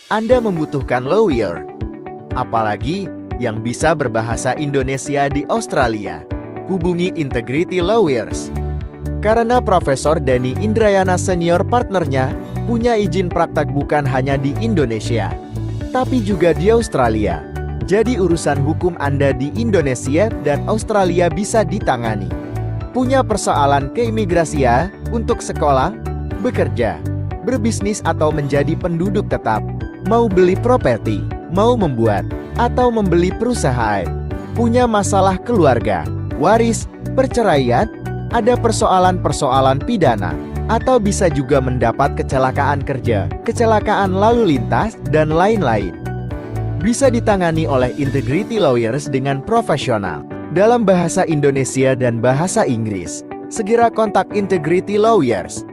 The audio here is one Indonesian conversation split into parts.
Anda membutuhkan lawyer, apalagi yang bisa berbahasa Indonesia di Australia. Hubungi Integrity Lawyers. Karena Profesor Dani Indrayana senior partnernya punya izin praktek bukan hanya di Indonesia, tapi juga di Australia. Jadi urusan hukum Anda di Indonesia dan Australia bisa ditangani. Punya persoalan keimigrasian untuk sekolah, bekerja, berbisnis atau menjadi penduduk tetap, mau beli properti, mau membuat atau membeli perusahaan, punya masalah keluarga, waris, perceraian, ada persoalan-persoalan pidana, atau bisa juga mendapat kecelakaan kerja, kecelakaan lalu lintas, dan lain-lain. Bisa ditangani oleh Integrity Lawyers dengan profesional dalam bahasa Indonesia dan bahasa Inggris. Segera kontak Integrity Lawyers.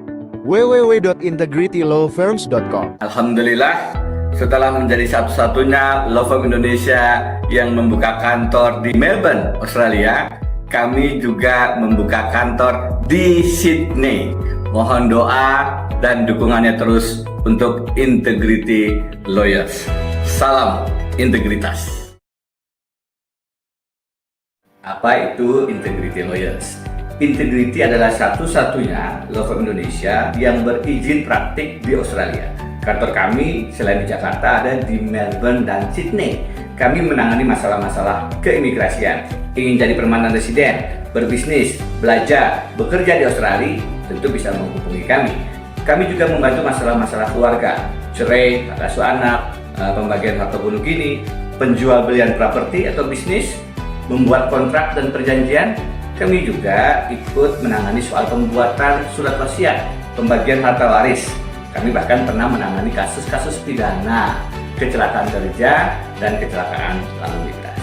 www.integritylawfirms.com. Alhamdulillah, setelah menjadi satu-satunya law firm Indonesia yang membuka kantor di Melbourne, Australia, kami juga membuka kantor di Sydney. Mohon doa dan dukungannya terus untuk Integrity Lawyers. Salam integritas. Apa itu Integrity Lawyers? Integrity adalah satu-satunya law firm Indonesia yang berizin praktik di Australia. Kantor kami selain di Jakarta ada di Melbourne dan Sydney. Kami menangani masalah-masalah keimigrasian. Ingin jadi permanent residen, berbisnis, belajar, bekerja di Australia, tentu bisa menghubungi kami. Kami juga membantu masalah-masalah keluarga, cerai, tata asuh anak, pembagian harta bunuh gini, penjual belian properti atau bisnis, membuat kontrak dan perjanjian. Kami juga ikut menangani soal pembuatan surat wasiat, pembagian harta waris. Kami bahkan pernah menangani kasus-kasus pidana, kecelakaan kerja, dan kecelakaan lalu lintas.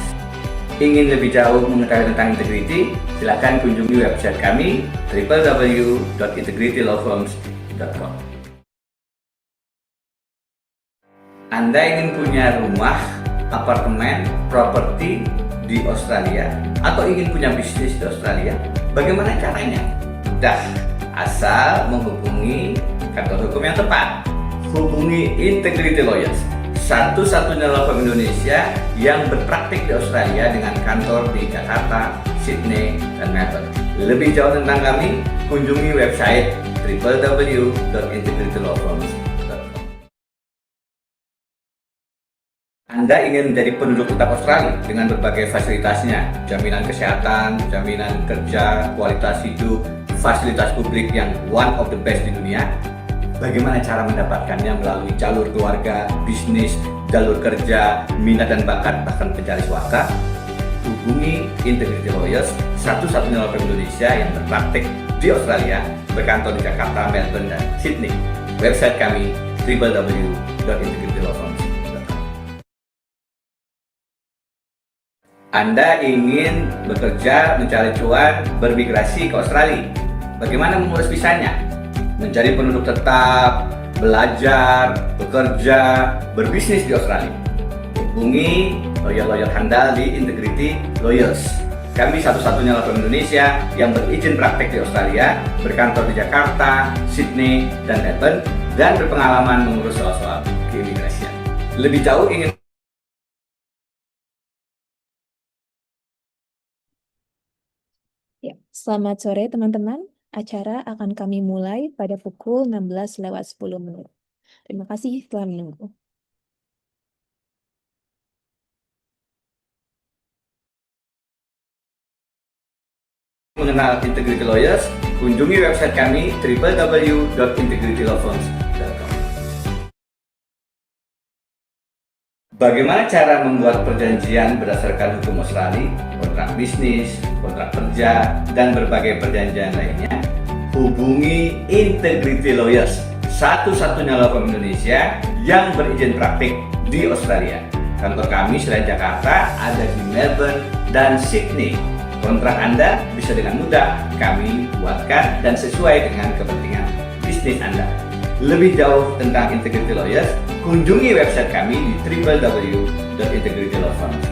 Ingin lebih jauh mengetahui tentang integrity, silakan kunjungi website kami www.integritylawfirms.com. Anda ingin punya rumah, apartemen, properti di Australia, atau ingin punya bisnis di Australia? Bagaimana caranya? Mudah, asal menghubungi kantor hukum yang tepat. Hubungi Integrity Lawyers, satu-satunya law firm Indonesia yang berpraktik di Australia dengan kantor di Jakarta, Sydney, dan Melbourne. Lebih jauh tentang kami, kunjungi website www.integritylawfirms.com. Anda ingin menjadi penduduk tetap Australia dengan berbagai fasilitasnya, jaminan kesehatan, jaminan kerja, kualitas hidup, fasilitas publik yang one of the best di dunia. Bagaimana cara mendapatkannya melalui jalur keluarga, bisnis, jalur kerja, minat dan bakat, bahkan pencari suaka? Hubungi Integrity Lawyers, satu-satunya law firm Indonesia yang berpraktik di Australia, berkantor di Jakarta, Melbourne, dan Sydney. Website kami www.integritylawfirms.com. Anda ingin bekerja, mencari cuan, bermigrasi ke Australia. Bagaimana mengurus visanya? Menjadi penduduk tetap, belajar, bekerja, berbisnis di Australia. Hubungi lawyer-lawyer handal di Integrity Lawyers. Kami satu-satunya law firm Indonesia yang berizin praktek di Australia, berkantor di Jakarta, Sydney, dan Melbourne, dan berpengalaman mengurus soal-soal keimigrasian. Lebih jauh ingin Ya, selamat sore teman-teman. Acara akan kami mulai pada pukul 16:10. Terima kasih telah menunggu. mengenal Integrity Lawyers, kunjungi website kami www.integritylawfirms.com. Bagaimana cara membuat perjanjian berdasarkan hukum Australia, kontrak bisnis, kontrak kerja, dan berbagai perjanjian lainnya? Hubungi Integrity Lawyers, satu-satunya law firm Indonesia yang berizin praktik di Australia. Kantor kami selain Jakarta ada di Melbourne dan Sydney. Kontrak Anda bisa dengan mudah kami buatkan dan sesuai dengan kepentingan bisnis Anda. Lebih jauh tentang Integrity Lawyers, kunjungi website kami di www.integritylawfirms.com.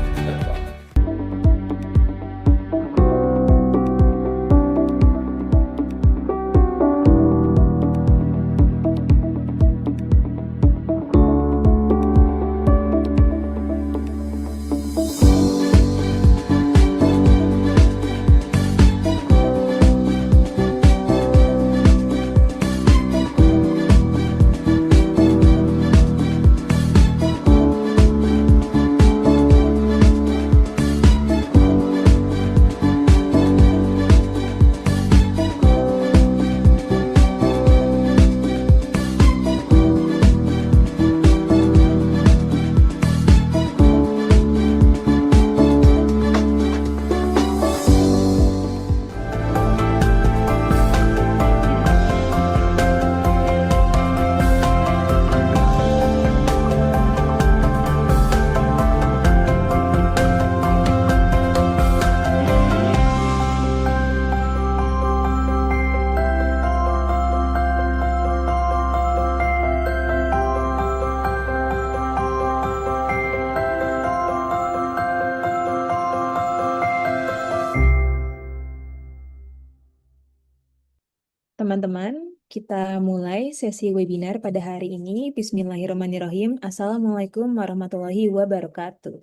Teman-teman, kita mulai sesi webinar pada hari ini. Bismillahirrahmanirrahim. Assalamualaikum warahmatullahi wabarakatuh.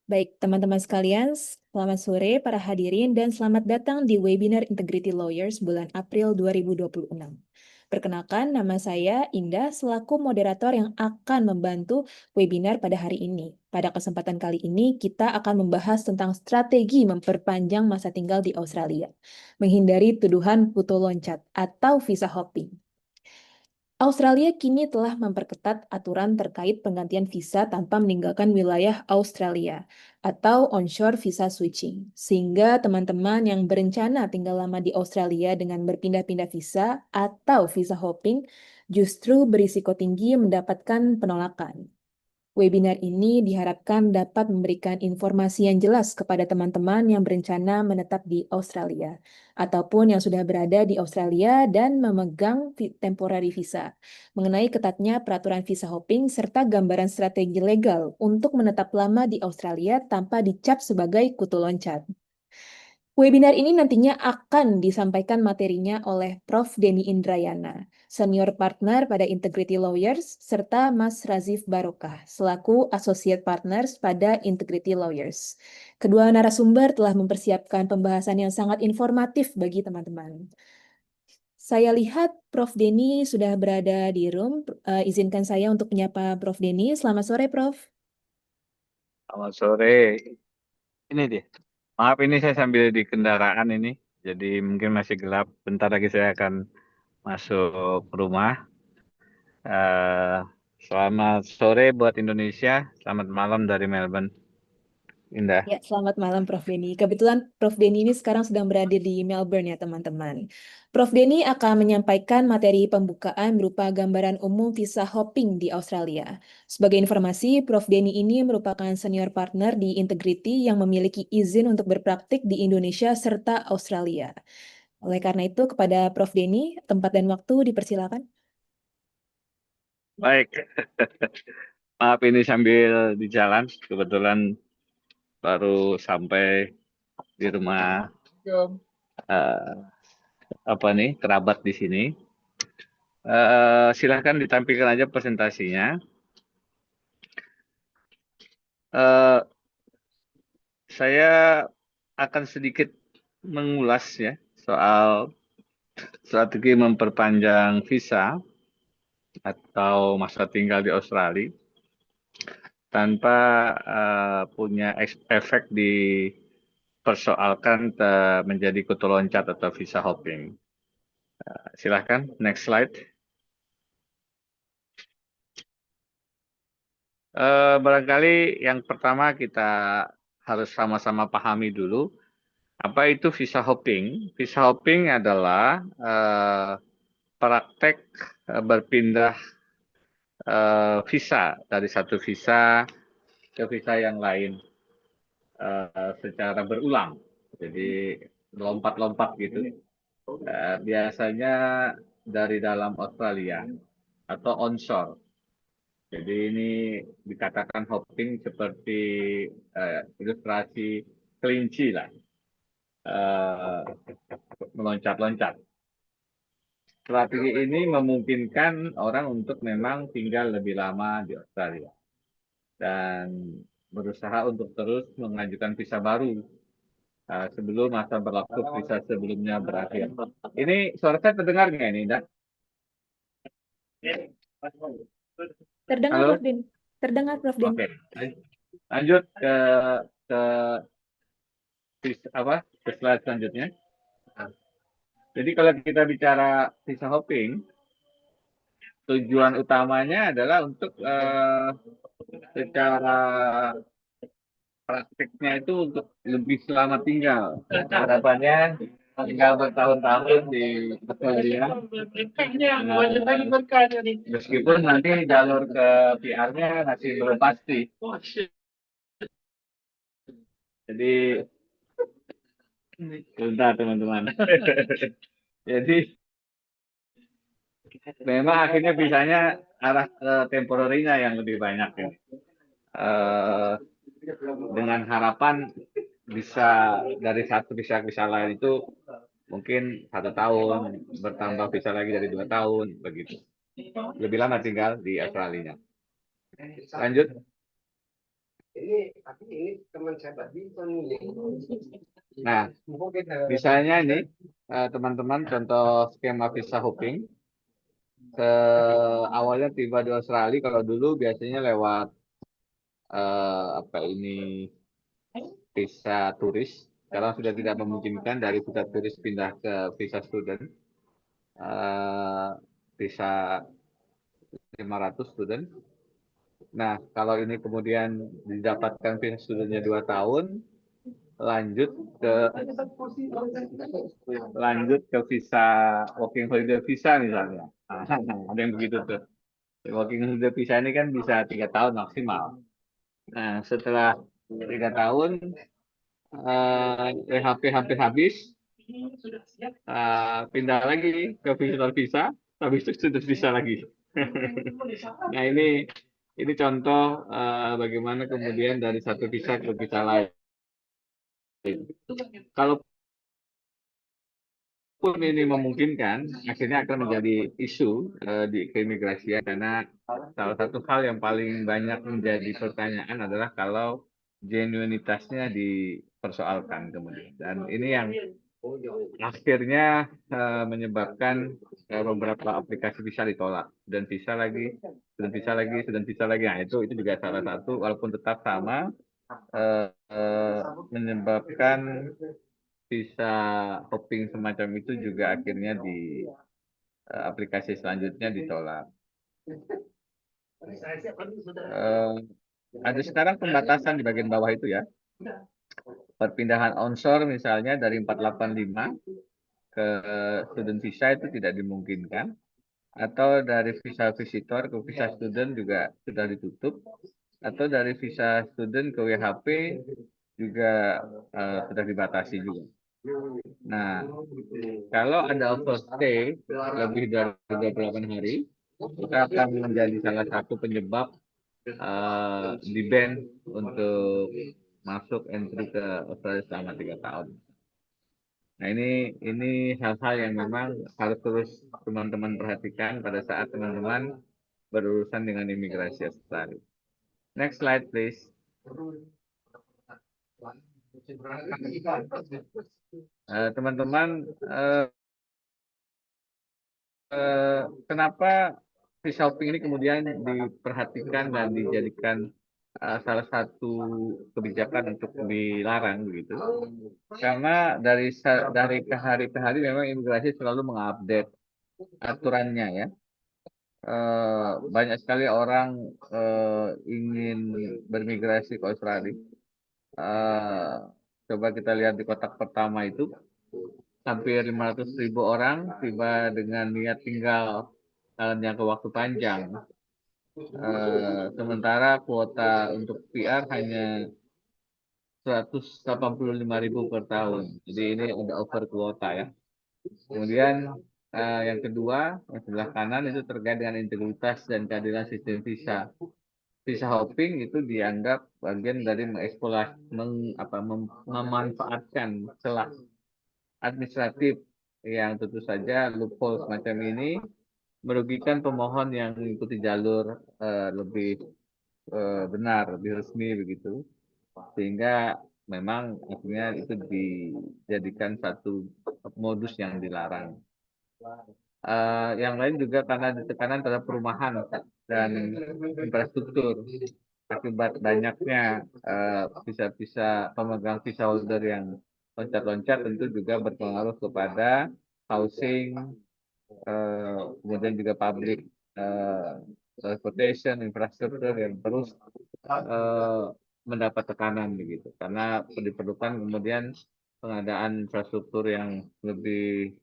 Baik, teman-teman sekalian, selamat sore para hadirin dan selamat datang di webinar Integrity Lawyers bulan April 2026. Perkenalkan, nama saya Indah selaku moderator yang akan membantu webinar pada hari ini. Pada kesempatan kali ini, kita akan membahas tentang strategi memperpanjang masa tinggal di Australia, menghindari tuduhan putu loncat atau visa hopping. Australia kini telah memperketat aturan terkait penggantian visa tanpa meninggalkan wilayah Australia atau onshore visa switching, sehingga teman-teman yang berencana tinggal lama di Australia dengan berpindah-pindah visa atau visa hopping justru berisiko tinggi mendapatkan penolakan. Webinar ini diharapkan dapat memberikan informasi yang jelas kepada teman-teman yang berencana menetap di Australia ataupun yang sudah berada di Australia dan memegang temporary visa mengenai ketatnya peraturan visa hopping serta gambaran strategi legal untuk menetap lama di Australia tanpa dicap sebagai kutu loncat. Webinar ini nantinya akan disampaikan materinya oleh Prof. Denny Indrayana, Senior Partner pada Integrity Lawyers, serta Mas Razif Barokah, selaku Associate Partners pada Integrity Lawyers. Kedua narasumber telah mempersiapkan pembahasan yang sangat informatif bagi teman-teman. Saya lihat Prof. Denny sudah berada di room. Izinkan saya untuk menyapa Prof. Denny. Selamat sore, Prof. Selamat sore. Ini dia. Maaf ini saya sambil di kendaraan ini. Jadi mungkin masih gelap. Bentar lagi saya akan masuk rumah. Selamat sore buat Indonesia. Selamat malam dari Melbourne. Indah. Ya, selamat malam Prof. Denny. Kebetulan Prof. Denny ini sekarang sedang berada di Melbourne ya teman-teman. Prof. Denny akan menyampaikan materi pembukaan berupa gambaran umum visa hopping di Australia. Sebagai informasi, Prof. Denny ini merupakan senior partner di Integrity yang memiliki izin untuk berpraktik di Indonesia serta Australia. Oleh karena itu, kepada Prof. Denny, tempat dan waktu dipersilakan. Baik. Maaf ini sambil di jalan. Kebetulan baru sampai di rumah kerabat di sini. Silahkan ditampilkan aja presentasinya. Saya akan sedikit mengulas ya soal strategi memperpanjang visa atau masa tinggal di Australia tanpa punya efek dipersoalkan menjadi kutu loncat atau visa hopping. Silahkan, next slide. Barangkali yang pertama kita harus sama-sama pahami dulu apa itu visa hopping. Visa hopping adalah praktek berpindah visa dari satu visa ke visa yang lain secara berulang. Jadi lompat-lompat gitu. Biasanya dari dalam Australia atau onshore. Jadi ini dikatakan hopping seperti ilustrasi kelinci lah, meloncat-loncat. Strategi ini memungkinkan orang untuk memang tinggal lebih lama di Australia dan berusaha untuk terus mengajukan visa baru sebelum masa berlaku visa sebelumnya berakhir. Ini suara saya terdengar nggak ini, Indah? Terdengar, Halo? Prof. Denny. Terdengar, Prof. Denny. Oke, lanjut ke slide selanjutnya. Jadi kalau kita bicara visa hopping, tujuan utamanya adalah untuk secara praktiknya itu untuk lebih selamat tinggal. Harapannya tinggal bertahun-tahun di Australia. Meskipun nanti jalur ke PR-nya masih belum pasti. Jadi, bentar teman-teman. Jadi, memang akhirnya visanya arah ke temporary-nya yang lebih banyak ya. Dengan harapan bisa dari satu visa lain itu mungkin 1 tahun, bertambah visa lagi dari 2 tahun, begitu. Lebih lama tinggal di Australia. Lanjut. Nah, misalnya ini teman-teman contoh skema visa hopping. Awalnya tiba di Australia, kalau dulu biasanya lewat visa turis. Sekarang sudah tidak memungkinkan, dari visa turis pindah ke visa student. Visa 500 student. Nah, kalau ini kemudian didapatkan visa studentnya 2 tahun, lanjut ke visa working holiday visa misalnya. Ada yang begitu tuh. Working holiday visa ini kan bisa 3 tahun maksimal. Nah, setelah 3 tahun PHP hampir habis, pindah lagi ke visitor visa, habis itu student visa lagi. Nah, ini contoh bagaimana kemudian dari satu visa ke visa lain. Kalaupun ini memungkinkan, akhirnya akan menjadi isu di keimigrasian, karena salah satu hal yang paling banyak menjadi pertanyaan adalah kalau genuinitasnya dipersoalkan kemudian. Dan ini yang akhirnya menyebabkan beberapa aplikasi visa ditolak, dan visa lagi. Nah, itu juga salah satu, walaupun tetap sama, menyebabkan visa hopping semacam itu juga akhirnya di aplikasi selanjutnya ditolak. Ada sekarang pembatasan di bagian bawah itu ya. Perpindahan onshore misalnya dari 485 ke student visa itu tidak dimungkinkan, atau dari visa visitor ke visa student juga sudah ditutup, atau dari visa student ke WHP juga sudah dibatasi juga. Nah, kalau ada overstay lebih dari 28 hari, itu akan menjadi salah satu penyebab di ban untuk masuk entry ke Australia selama 3 tahun. Nah, ini hal-hal yang memang harus terus teman-teman perhatikan pada saat teman-teman berurusan dengan imigrasi Australia. Next slide, please. Teman-teman, kenapa visa hopping ini kemudian diperhatikan dan dijadikan salah satu kebijakan untuk dilarang begitu? Karena dari ke hari ke hari memang imigrasi selalu mengupdate aturannya ya. Banyak sekali orang ingin bermigrasi ke Australia. Coba kita lihat di kotak pertama itu, hampir 500.000 orang tiba dengan niat tinggal dalam jangka waktu panjang. Sementara kuota untuk PR hanya 185.000 per tahun. Jadi ini ada over kuota ya. Kemudian yang kedua, yang sebelah kanan itu terkait dengan integritas dan keadilan sistem visa. Visa hopping itu dianggap bagian dari memanfaatkan celah administratif yang tentu saja loophole semacam ini merugikan pemohon yang mengikuti jalur lebih benar, lebih resmi begitu, sehingga memang akhirnya itu dijadikan satu modus yang dilarang. Yang lain juga karena tekanan terhadap perumahan dan infrastruktur akibat banyaknya visa pemegang visa holder yang loncat-loncat, tentu juga berpengaruh kepada housing, kemudian juga public transportation, infrastruktur yang terus mendapat tekanan begitu, karena diperlukan kemudian pengadaan infrastruktur yang lebih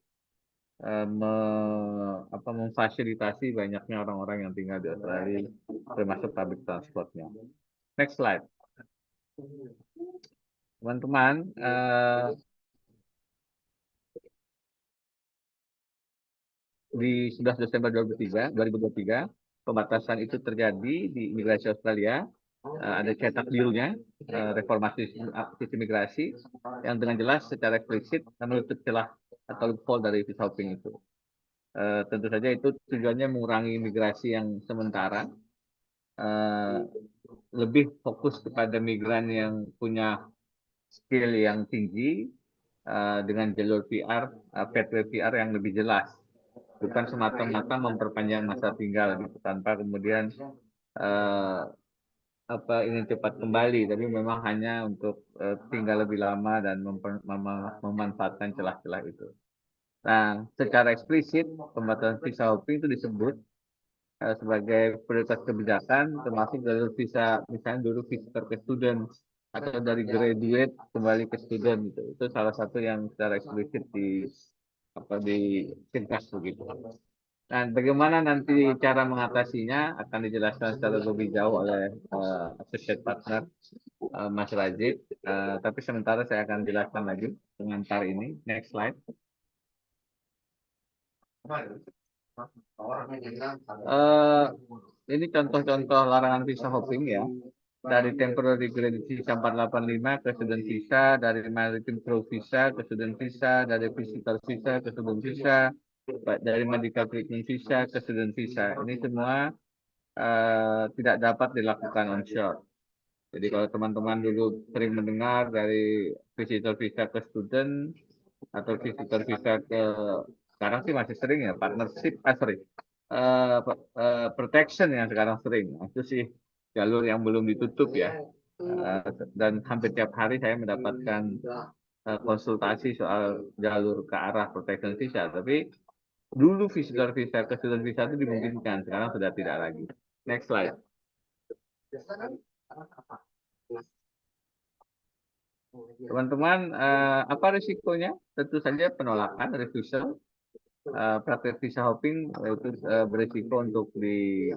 memfasilitasi banyaknya orang-orang yang tinggal di Australia, termasuk public transportnya. Next slide. Teman-teman, di 11 Desember 2023, pembatasan itu terjadi di imigrasi Australia. Ada cetak birunya, reformasi sistem imigrasi, yang dengan jelas secara eksplisit menutup celah atau loophole dari visa hopping itu. Tentu saja itu tujuannya mengurangi migrasi yang sementara, eh, lebih fokus kepada migran yang punya skill yang tinggi, dengan jalur PR, pathway PR yang lebih jelas, bukan semata-mata memperpanjang masa tinggal gitu, tanpa kemudian eh, ingin cepat kembali, tapi memang hanya untuk tinggal lebih lama dan memanfaatkan celah-celah itu. Nah, secara eksplisit pembatasan visa hopping itu disebut sebagai prioritas kebijakan, termasuk jalur visa, misalnya dulu visitor ke student atau dari graduate kembali ke student gitu. Itu salah satu yang secara eksplisit dicegah begitu. Nah, bagaimana nanti cara mengatasinya akan dijelaskan secara lebih jauh oleh associate partner Mas Rajib. Tapi sementara saya akan jelaskan lagi pengantar ini. Next slide. Eh, ini contoh-contoh larangan visa hopping ya. Dari temporary graduate visa 485 ke student visa, dari maritime crew visa ke student visa, dari visitor visa ke student visa, dari medical treatment visa ke student visa. Ini semua tidak dapat dilakukan onshore. Jadi kalau teman-teman dulu sering mendengar dari visitor visa ke student atau visitor visa ke, sekarang sih masih sering ya, partnership, protection yang sekarang sering. Nah, itu sih jalur yang belum ditutup ya. Dan hampir tiap hari saya mendapatkan konsultasi soal jalur ke arah protection visa. Tapi dulu visitor visa ke student visa itu dimungkinkan, sekarang sudah tidak lagi. Next slide. Teman-teman, apa risikonya? Tentu saja penolakan, refusal. Praktek visa hopping itu berisiko untuk di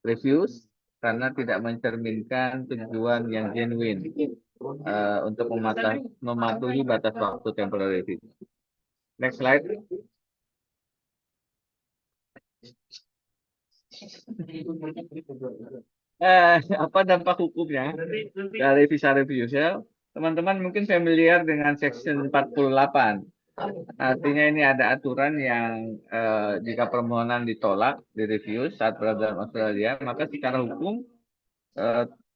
refuse karena tidak mencerminkan tujuan yang genuine untuk mematuhi batas waktu temporary visa. Next slide. Apa dampak hukumnya dari visa refusal? Teman-teman mungkin familiar dengan Section 48. Artinya ini ada aturan yang jika permohonan ditolak, direview saat berada dalam Australia, maka secara hukum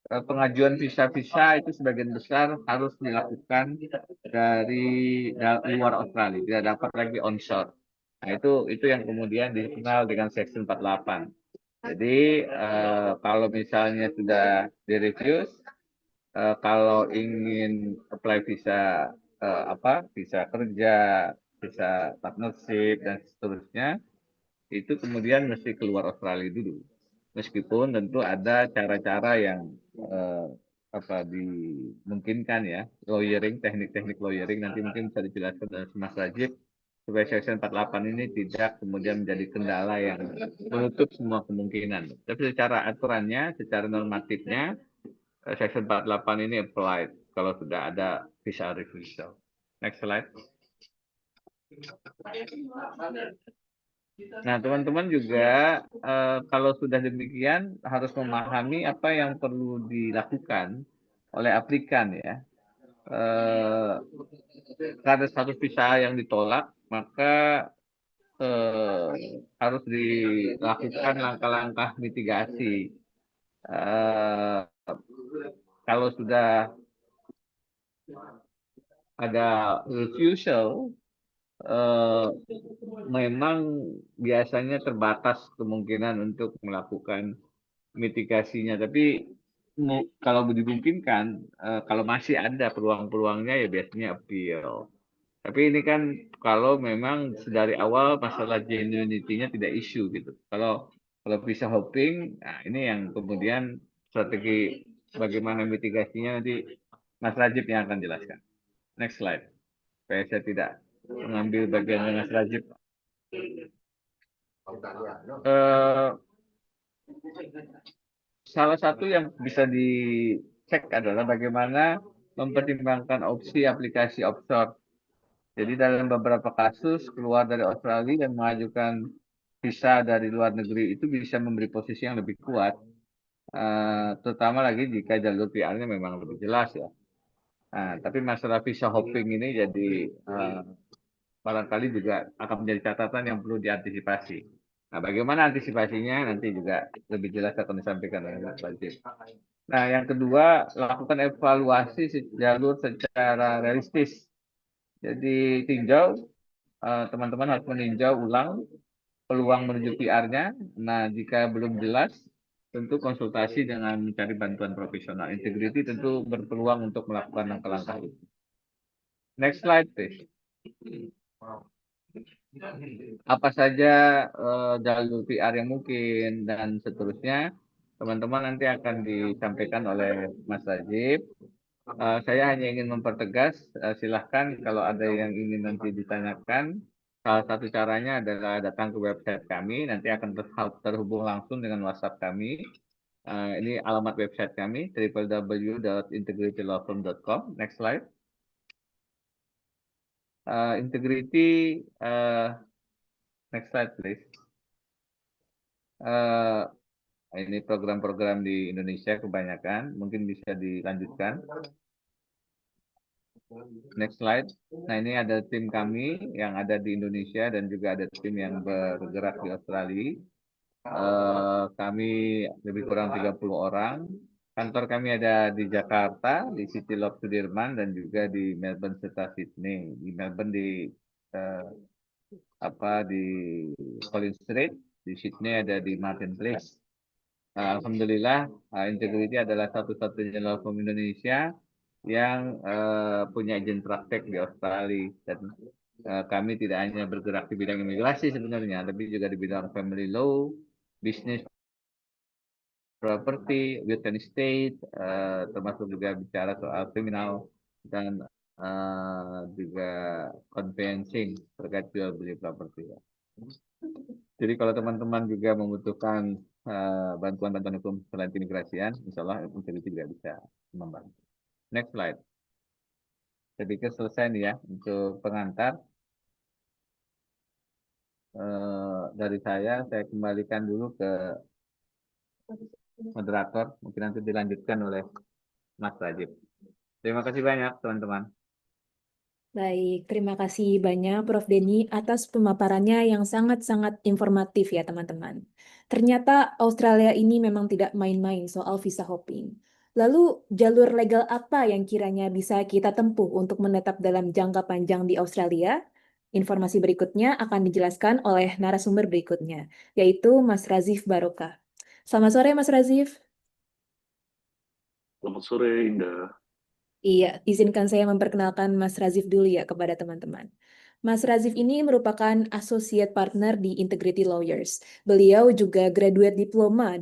pengajuan visa-visa itu sebagian besar harus dilakukan dari luar Australia, tidak dapat lagi onshore. Nah, itu yang kemudian dikenal dengan Section 48. Jadi kalau misalnya sudah direview, kalau ingin apply visa visa kerja, visa partnership dan seterusnya, itu kemudian mesti keluar Australia dulu. Meskipun tentu ada cara-cara yang dimungkinkan ya, lawyering, teknik-teknik lawyering nanti mungkin bisa dijelaskan oleh Mas Rajib supaya Section 48 ini tidak kemudian menjadi kendala yang menutup semua kemungkinan. Tapi secara aturannya, secara normatifnya, Section 48 ini applied kalau sudah ada visa refusal. Next slide. Nah, teman-teman juga kalau sudah demikian harus memahami apa yang perlu dilakukan oleh aplikan ya. Karena status visa yang ditolak, maka harus dilakukan langkah-langkah mitigasi. Kalau sudah ada refusal, memang biasanya terbatas kemungkinan untuk melakukan mitigasinya. Tapi kalau dimungkinkan, kalau masih ada peluang-peluangnya ya biasanya appeal. Tapi ini kan kalau memang dari awal masalah genuinity-nya tidak isu gitu. Kalau bisa hopping, nah ini yang kemudian strategi bagaimana mitigasinya nanti Mas Rajib yang akan jelaskan. Next slide. Supaya saya tidak mengambil bagian dengan Mas Rajib. Salah satu yang bisa dicek adalah bagaimana mempertimbangkan opsi aplikasi offshore. Jadi dalam beberapa kasus keluar dari Australia dan mengajukan visa dari luar negeri itu bisa memberi posisi yang lebih kuat, terutama lagi jika jalur PR-nya memang lebih jelas ya. Nah, tapi masalah visa hopping ini jadi barangkali juga akan menjadi catatan yang perlu diantisipasi. Nah, bagaimana antisipasinya nanti juga lebih jelas akan disampaikan oleh Mas Wajib. Nah, yang kedua, lakukan evaluasi jalur secara realistis. Jadi teman-teman harus meninjau ulang peluang menuju PR-nya. Nah, jika belum jelas, tentu konsultasi dengan mencari bantuan profesional. Integrity tentu berpeluang untuk melakukan langkah-langkah itu. Next slide, please. Apa saja jalur PR yang mungkin dan seterusnya, teman-teman nanti akan disampaikan oleh Mas Rajib. Saya hanya ingin mempertegas, silahkan kalau ada yang ingin nanti ditanyakan, salah satu caranya adalah datang ke website kami, nanti akan terhubung langsung dengan WhatsApp kami. Ini alamat website kami, www.integritylawfirm.com. Next slide. Integrity, next slide please. Ini program-program di Indonesia kebanyakan, mungkin bisa dilanjutkan. Next slide. Nah, ini ada tim kami yang ada di Indonesia dan juga ada tim yang bergerak di Australia. Kami lebih kurang 30 orang. Kantor kami ada di Jakarta, di City Lodge Sudirman, dan juga di Melbourne serta Sydney. Di Melbourne di Collins Street, di Sydney ada di Martin Place. Alhamdulillah, Integrity adalah satu-satunya law firm Indonesia yang punya izin praktek di Australia. Dan kami tidak hanya bergerak di bidang imigrasi sebenarnya, tapi juga di bidang family law, bisnis, property, real estate, termasuk juga bicara soal kriminal dan juga conveyancing terkait jual beli properti. Jadi kalau teman-teman juga membutuhkan bantuan-bantuan hukum selain keimigrasian, insya Allah Integrity juga bisa membantu. Next slide. Saya pikir selesai nih ya untuk pengantar. Dari saya kembalikan dulu ke moderator, mungkin nanti dilanjutkan oleh Mas Rajib. Terima kasih banyak teman-teman. Baik, terima kasih banyak Prof. Denny atas pemaparannya yang sangat-sangat informatif ya teman-teman. Ternyata Australia ini memang tidak main-main soal visa hopping. Lalu jalur legal apa yang kiranya bisa kita tempuh untuk menetap dalam jangka panjang di Australia? Informasi berikutnya akan dijelaskan oleh narasumber berikutnya, yaitu Mas Razif Barokah. Selamat sore Mas Razif. Selamat sore, Indah. Iya, izinkan saya memperkenalkan Mas Razif dulu ya kepada teman-teman. Mas Razif ini merupakan Associate Partner di Integrity Lawyers. Beliau juga graduate diploma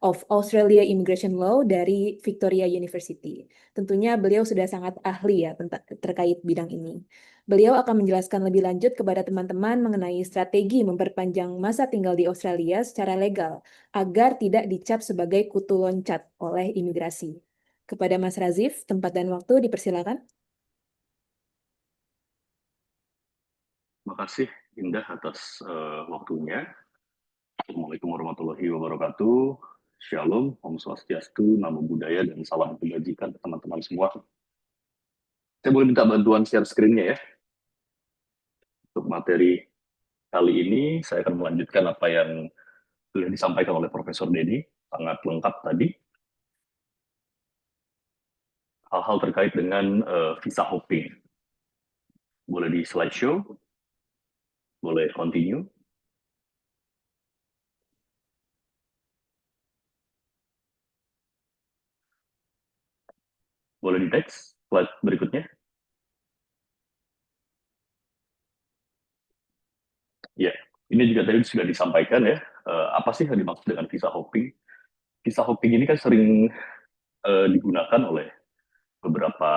of Australia Immigration Law dari Victoria University. Tentunya beliau sudah sangat ahli ya terkait bidang ini. Beliau akan menjelaskan lebih lanjut kepada teman-teman mengenai strategi memperpanjang masa tinggal di Australia secara legal agar tidak dicap sebagai kutu loncat oleh imigrasi. Kepada Mas Razif, tempat dan waktu dipersilakan. Terima kasih, Indah, atas waktunya. Assalamualaikum warahmatullahi wabarakatuh. Shalom, Om Swastiastu, Namo Buddhaya, dan salam kebajikan ke teman-teman semua. Saya boleh minta bantuan share screen-nya ya. Untuk materi kali ini, saya akan melanjutkan apa yang sudah disampaikan oleh Profesor Denny, sangat lengkap tadi. Hal-hal terkait dengan visa hopping. Boleh di slideshow, boleh continue. Boleh di teks slide berikutnya. Ya, ini juga tadi sudah disampaikan ya. Apa sih yang dimaksud dengan visa hopping? Visa hopping ini kan sering digunakan oleh beberapa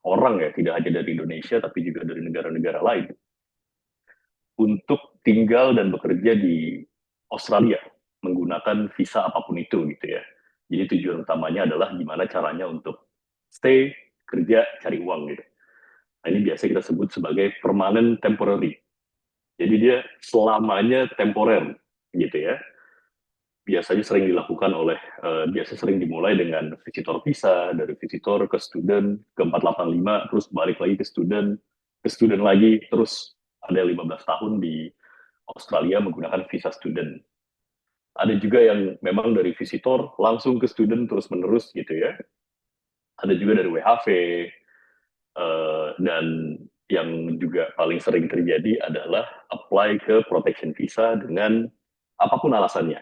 orang ya, tidak hanya dari Indonesia tapi juga dari negara-negara lain untuk tinggal dan bekerja di Australia menggunakan visa apapun itu gitu ya. Jadi tujuan utamanya adalah gimana caranya untuk stay, kerja, cari uang gitu. Nah, ini biasa kita sebut sebagai permanent temporary. Jadi dia selamanya temporer gitu ya. Biasanya sering dilakukan sering dimulai dengan visitor visa, dari visitor ke student, ke 485, terus balik lagi ke student lagi, terus ada yang 15 tahun di Australia menggunakan visa student. Ada juga yang memang dari visitor langsung ke student terus-menerus gitu ya. Ada juga dari WHV, dan yang juga paling sering terjadi adalah apply ke protection visa dengan apapun alasannya.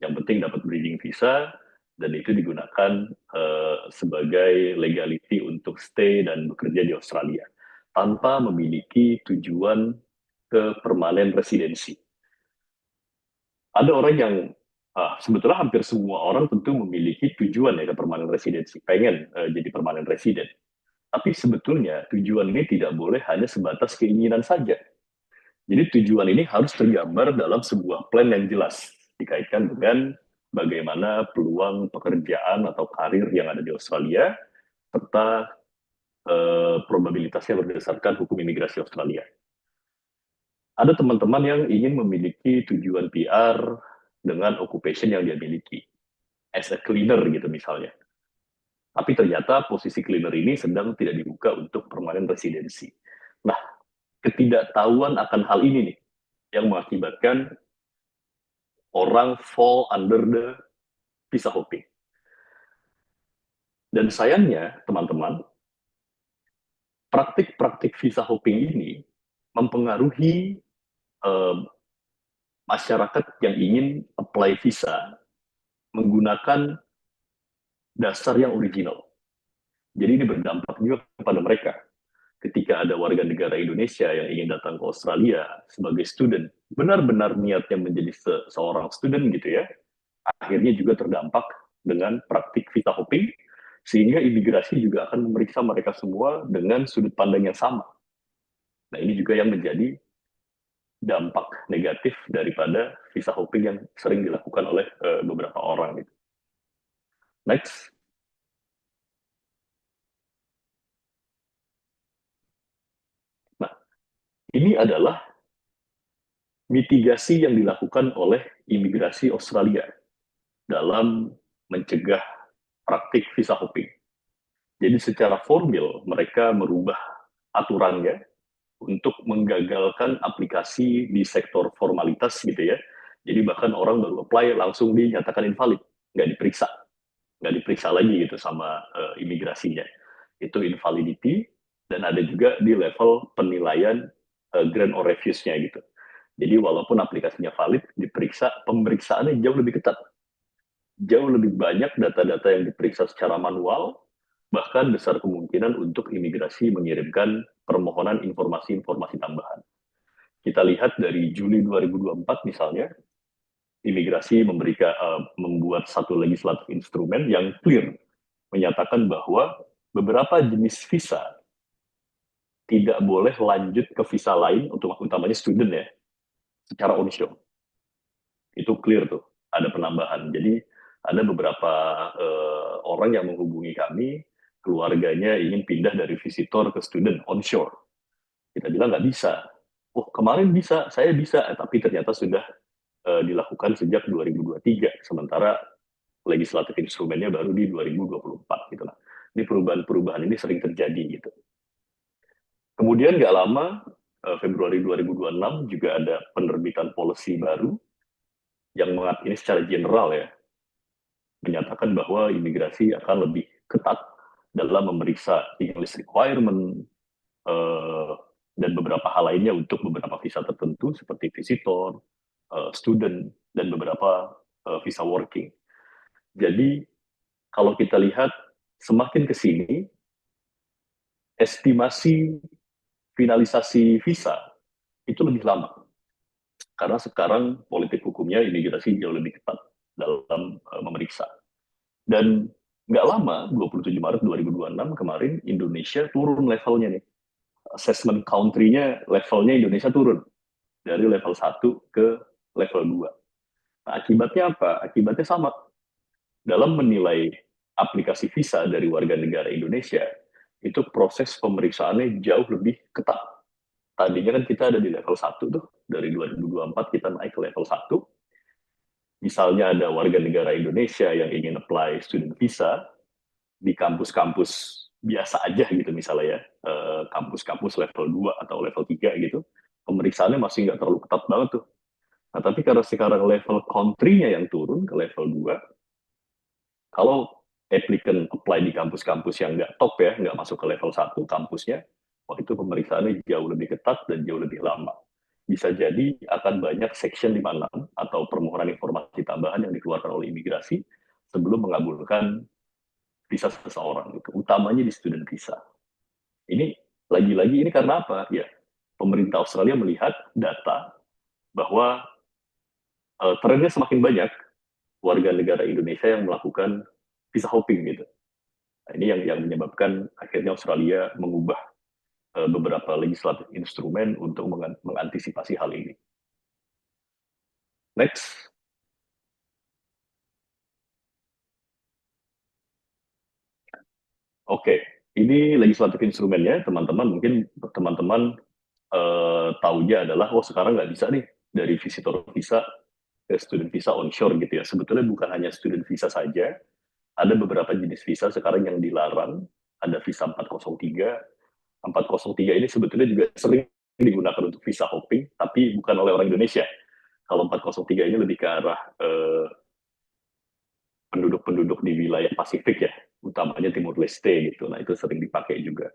Yang penting dapat breeding visa, dan itu digunakan sebagai legality untuk stay dan bekerja di Australia tanpa memiliki tujuan ke permanent residency. Ada orang yang sebetulnya hampir semua orang tentu memiliki tujuan ya ke permanent residency, pengen jadi permanent resident. Tapi sebetulnya tujuan ini tidak boleh hanya sebatas keinginan saja. Jadi tujuan ini harus tergambar dalam sebuah plan yang jelas, dikaitkan dengan bagaimana peluang pekerjaan atau karir yang ada di Australia, serta probabilitasnya berdasarkan hukum imigrasi Australia. Ada teman-teman yang ingin memiliki tujuan PR dengan occupation yang dia miliki, as a cleaner gitu misalnya. Tapi ternyata posisi cleaner ini sedang tidak dibuka untuk permanent residency. Nah, ketidaktahuan akan hal ini nih yang mengakibatkan orang fall under the visa hopping. Dan sayangnya, teman-teman, praktik-praktik visa hopping ini mempengaruhi masyarakat yang ingin apply visa menggunakan dasar yang original. Jadi ini berdampak juga kepada mereka. Ketika ada warga negara Indonesia yang ingin datang ke Australia sebagai student, benar-benar niatnya menjadi seorang student gitu ya, akhirnya juga terdampak dengan praktik visa hopping, sehingga imigrasi juga akan memeriksa mereka semua dengan sudut pandang yang sama. Nah ini juga yang menjadi dampak negatif daripada visa hopping yang sering dilakukan oleh beberapa orang. Gitu. Next. Nah, ini adalah mitigasi yang dilakukan oleh imigrasi Australia dalam mencegah praktik visa hopping. Jadi secara formil mereka merubah aturannya untuk menggagalkan aplikasi di sektor formalitas gitu ya. Jadi bahkan orang baru apply langsung dinyatakan invalid, nggak diperiksa lagi gitu sama imigrasinya. Itu invalidity, dan ada juga di level penilaian grant or refuse-nya gitu. Jadi walaupun aplikasinya valid, pemeriksaannya jauh lebih ketat. Jauh lebih banyak data-data yang diperiksa secara manual, bahkan besar kemungkinan untuk imigrasi mengirimkan permohonan informasi-informasi tambahan. Kita lihat dari Juli 2024 misalnya, imigrasi membuat satu legislatif instrumen yang clear, menyatakan bahwa beberapa jenis visa tidak boleh lanjut ke visa lain, untuk utamanya student ya, secara onshore. Itu clear tuh, ada penambahan. Jadi ada beberapa orang yang menghubungi kami, keluarganya ingin pindah dari visitor ke student onshore. Kita bilang nggak bisa. Oh kemarin bisa, saya bisa, tapi ternyata sudah dilakukan sejak 2023, sementara legislatif instrumennya baru di 2024 gitu lah. Ini perubahan-perubahan ini sering terjadi gitu. Kemudian nggak lama, Februari 2026 juga ada penerbitan policy baru yang ini secara general ya, menyatakan bahwa imigrasi akan lebih ketat dalam memeriksa English requirement dan beberapa hal lainnya untuk beberapa visa tertentu seperti visitor, student, dan beberapa visa working. Jadi kalau kita lihat semakin ke sini, estimasi finalisasi visa itu lebih lama. Karena sekarang politik hukumnya imigrasi jauh lebih ketat dalam memeriksa. Dan nggak lama, 27 Maret 2026 kemarin, Indonesia turun levelnya nih. Assessment country-nya, levelnya Indonesia turun. Dari level 1 ke level 2. Nah, akibatnya apa? Akibatnya sama. Dalam menilai aplikasi visa dari warga negara Indonesia, itu proses pemeriksaannya jauh lebih ketat. Tadinya kan kita ada di level 1 tuh, dari 2024 kita naik ke level 1. Misalnya ada warga negara Indonesia yang ingin apply student visa di kampus-kampus biasa aja gitu misalnya ya, kampus-kampus level 2 atau level 3 gitu, pemeriksaannya masih nggak terlalu ketat banget tuh. Nah, tapi karena sekarang level country-nya yang turun ke level 2, kalau applicant apply di kampus-kampus yang nggak top ya, nggak masuk ke level 1 kampusnya, waktu itu pemeriksaannya jauh lebih ketat dan jauh lebih lama. Bisa jadi akan banyak section 56 atau permohonan informasi tambahan yang dikeluarkan oleh imigrasi sebelum mengabulkan visa seseorang, gitu. Utamanya di student visa. Ini lagi-lagi ini karena apa? Ya, pemerintah Australia melihat data bahwa trennya semakin banyak warga negara Indonesia yang melakukan visa hopping gitu. Nah, ini yang menyebabkan akhirnya Australia mengubah beberapa legislatif instrumen untuk mengantisipasi hal ini. Next. Oke, ini legislatif instrumennya, teman-teman. Mungkin teman-teman tahunya adalah, oh sekarang nggak bisa nih dari visitor visa ke student visa onshore gitu ya. Sebetulnya bukan hanya student visa saja, ada beberapa jenis visa sekarang yang dilarang. Ada visa 403. 403 ini sebetulnya juga sering digunakan untuk visa hopping, tapi bukan oleh orang Indonesia. Kalau 403 ini lebih ke arah penduduk-penduduk di wilayah Pasifik ya, utamanya Timur Leste gitu. Nah, itu sering dipakai juga.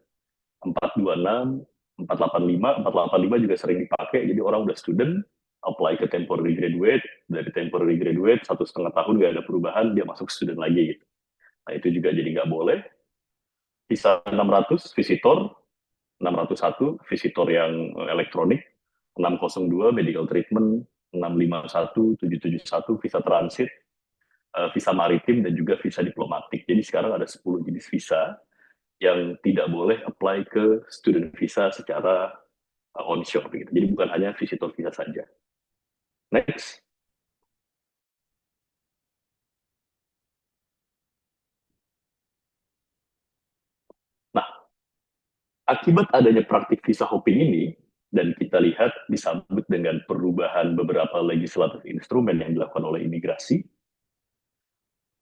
426, 485, 485 juga sering dipakai. Jadi orang udah student, apply ke temporary graduate, dari temporary graduate 1,5 tahun nggak ada perubahan, dia masuk student lagi gitu. Nah, itu juga jadi nggak boleh. Visa 600 visitor, 601 visitor yang elektronik, 602 medical treatment, 651, 771 visa transit, visa maritim, dan juga visa diplomatik. Jadi sekarang ada 10 jenis visa yang tidak boleh apply ke student visa secara onshore. Gitu. Jadi bukan hanya visitor visa saja. Next. Nah, akibat adanya praktik visa hopping ini, dan kita lihat disambut dengan perubahan beberapa legislatif instrumen yang dilakukan oleh imigrasi,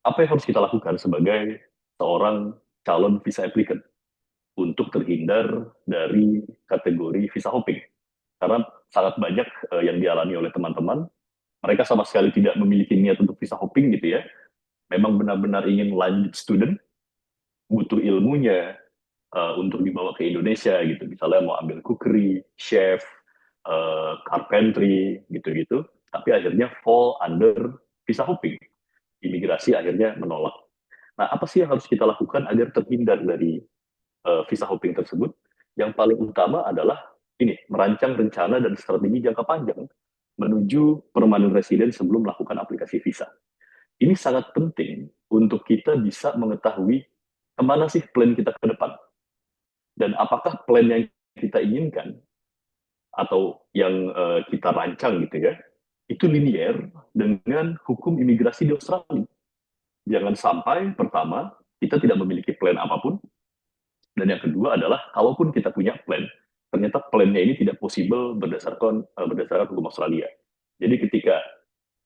apa yang harus kita lakukan sebagai seorang calon visa applicant untuk terhindar dari kategori visa hopping? Karena sangat banyak yang dialami oleh teman-teman, mereka sama sekali tidak memiliki niat untuk visa hopping gitu ya, memang benar-benar ingin lanjut student, butuh ilmunya untuk dibawa ke Indonesia gitu, misalnya mau ambil cookery, chef, carpentry gitu-gitu, tapi akhirnya fall under visa hopping. Imigrasi akhirnya menolak. Nah, apa sih yang harus kita lakukan agar terhindar dari visa hopping tersebut? Yang paling utama adalah ini, merancang rencana dan strategi jangka panjang menuju permanent resident sebelum melakukan aplikasi visa. Ini sangat penting untuk kita bisa mengetahui kemana sih plan kita ke depan. Dan apakah plan yang kita inginkan atau yang kita rancang gitu ya, itu linear dengan hukum imigrasi di Australia. Jangan sampai, pertama, kita tidak memiliki plan apapun, dan yang kedua adalah, kalaupun kita punya plan, ternyata plan-nya ini tidak possible berdasarkan hukum Australia. Jadi ketika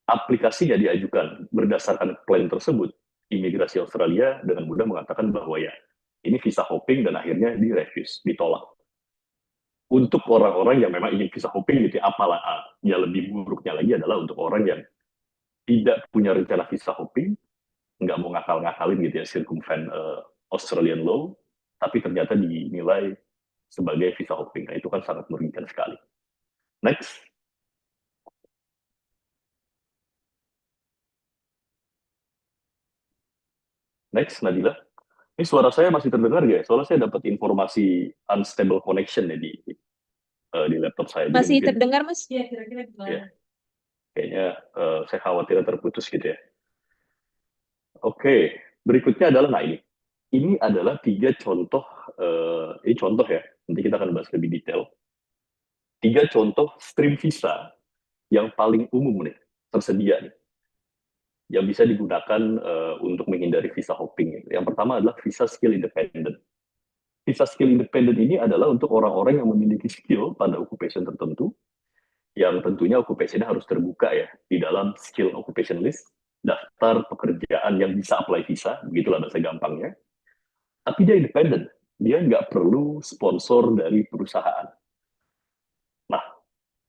aplikasinya diajukan berdasarkan plan tersebut, imigrasi Australia dengan mudah mengatakan bahwa ya, ini visa hopping dan akhirnya direfuse, ditolak. Untuk orang-orang yang memang ingin visa hopping gitu ya, apalah ya, lebih buruknya lagi adalah untuk orang yang tidak punya rencana visa hopping, nggak mau ngakal-ngakalin gitu ya, circumvent Australian law, tapi ternyata dinilai sebagai visa hopping. Nah, itu kan sangat merugikan sekali. Next. Next, Nadila. Ini suara saya masih terdengar ya? Soalnya saya dapat informasi unstable connection ya di laptop saya. Jadi Masih mungkin, terdengar, Mas? Ya, kira-kira gimana? ya, kayaknya saya khawatir terputus gitu ya. Oke, berikutnya adalah, nah ini adalah 3 contoh, ini contoh ya, nanti kita akan bahas lebih detail. 3 contoh stream visa yang paling umum nih, tersedia nih, yang bisa digunakan untuk menghindari visa hopping. Yang pertama adalah visa skill independent. Visa skill independent ini adalah untuk orang-orang yang memiliki skill pada occupation tertentu, yang tentunya occupation-nya harus terbuka ya, di dalam skill occupation list, daftar pekerjaan yang bisa apply visa, begitulah bahasa gampangnya. Tapi dia independen, dia nggak perlu sponsor dari perusahaan. Nah,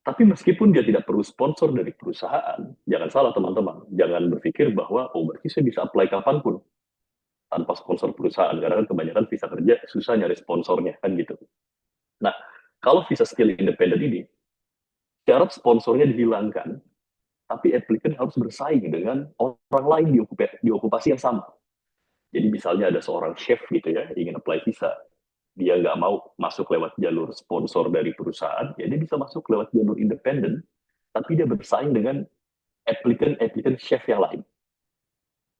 Tapi meskipun dia tidak perlu sponsor dari perusahaan, jangan salah teman-teman, jangan berpikir bahwa oh berarti saya bisa apply kapanpun tanpa sponsor perusahaan, karena kan kebanyakan visa kerja susah nyari sponsornya kan gitu. Nah, kalau visa skill independent ini, syarat sponsornya dihilangkan, tapi applicant harus bersaing dengan orang lain di okupasi yang sama. Jadi misalnya ada seorang chef gitu ya, ingin apply visa, dia nggak mau masuk lewat jalur sponsor dari perusahaan, ya dia bisa masuk lewat jalur independen, tapi dia bersaing dengan applicant chef yang lain.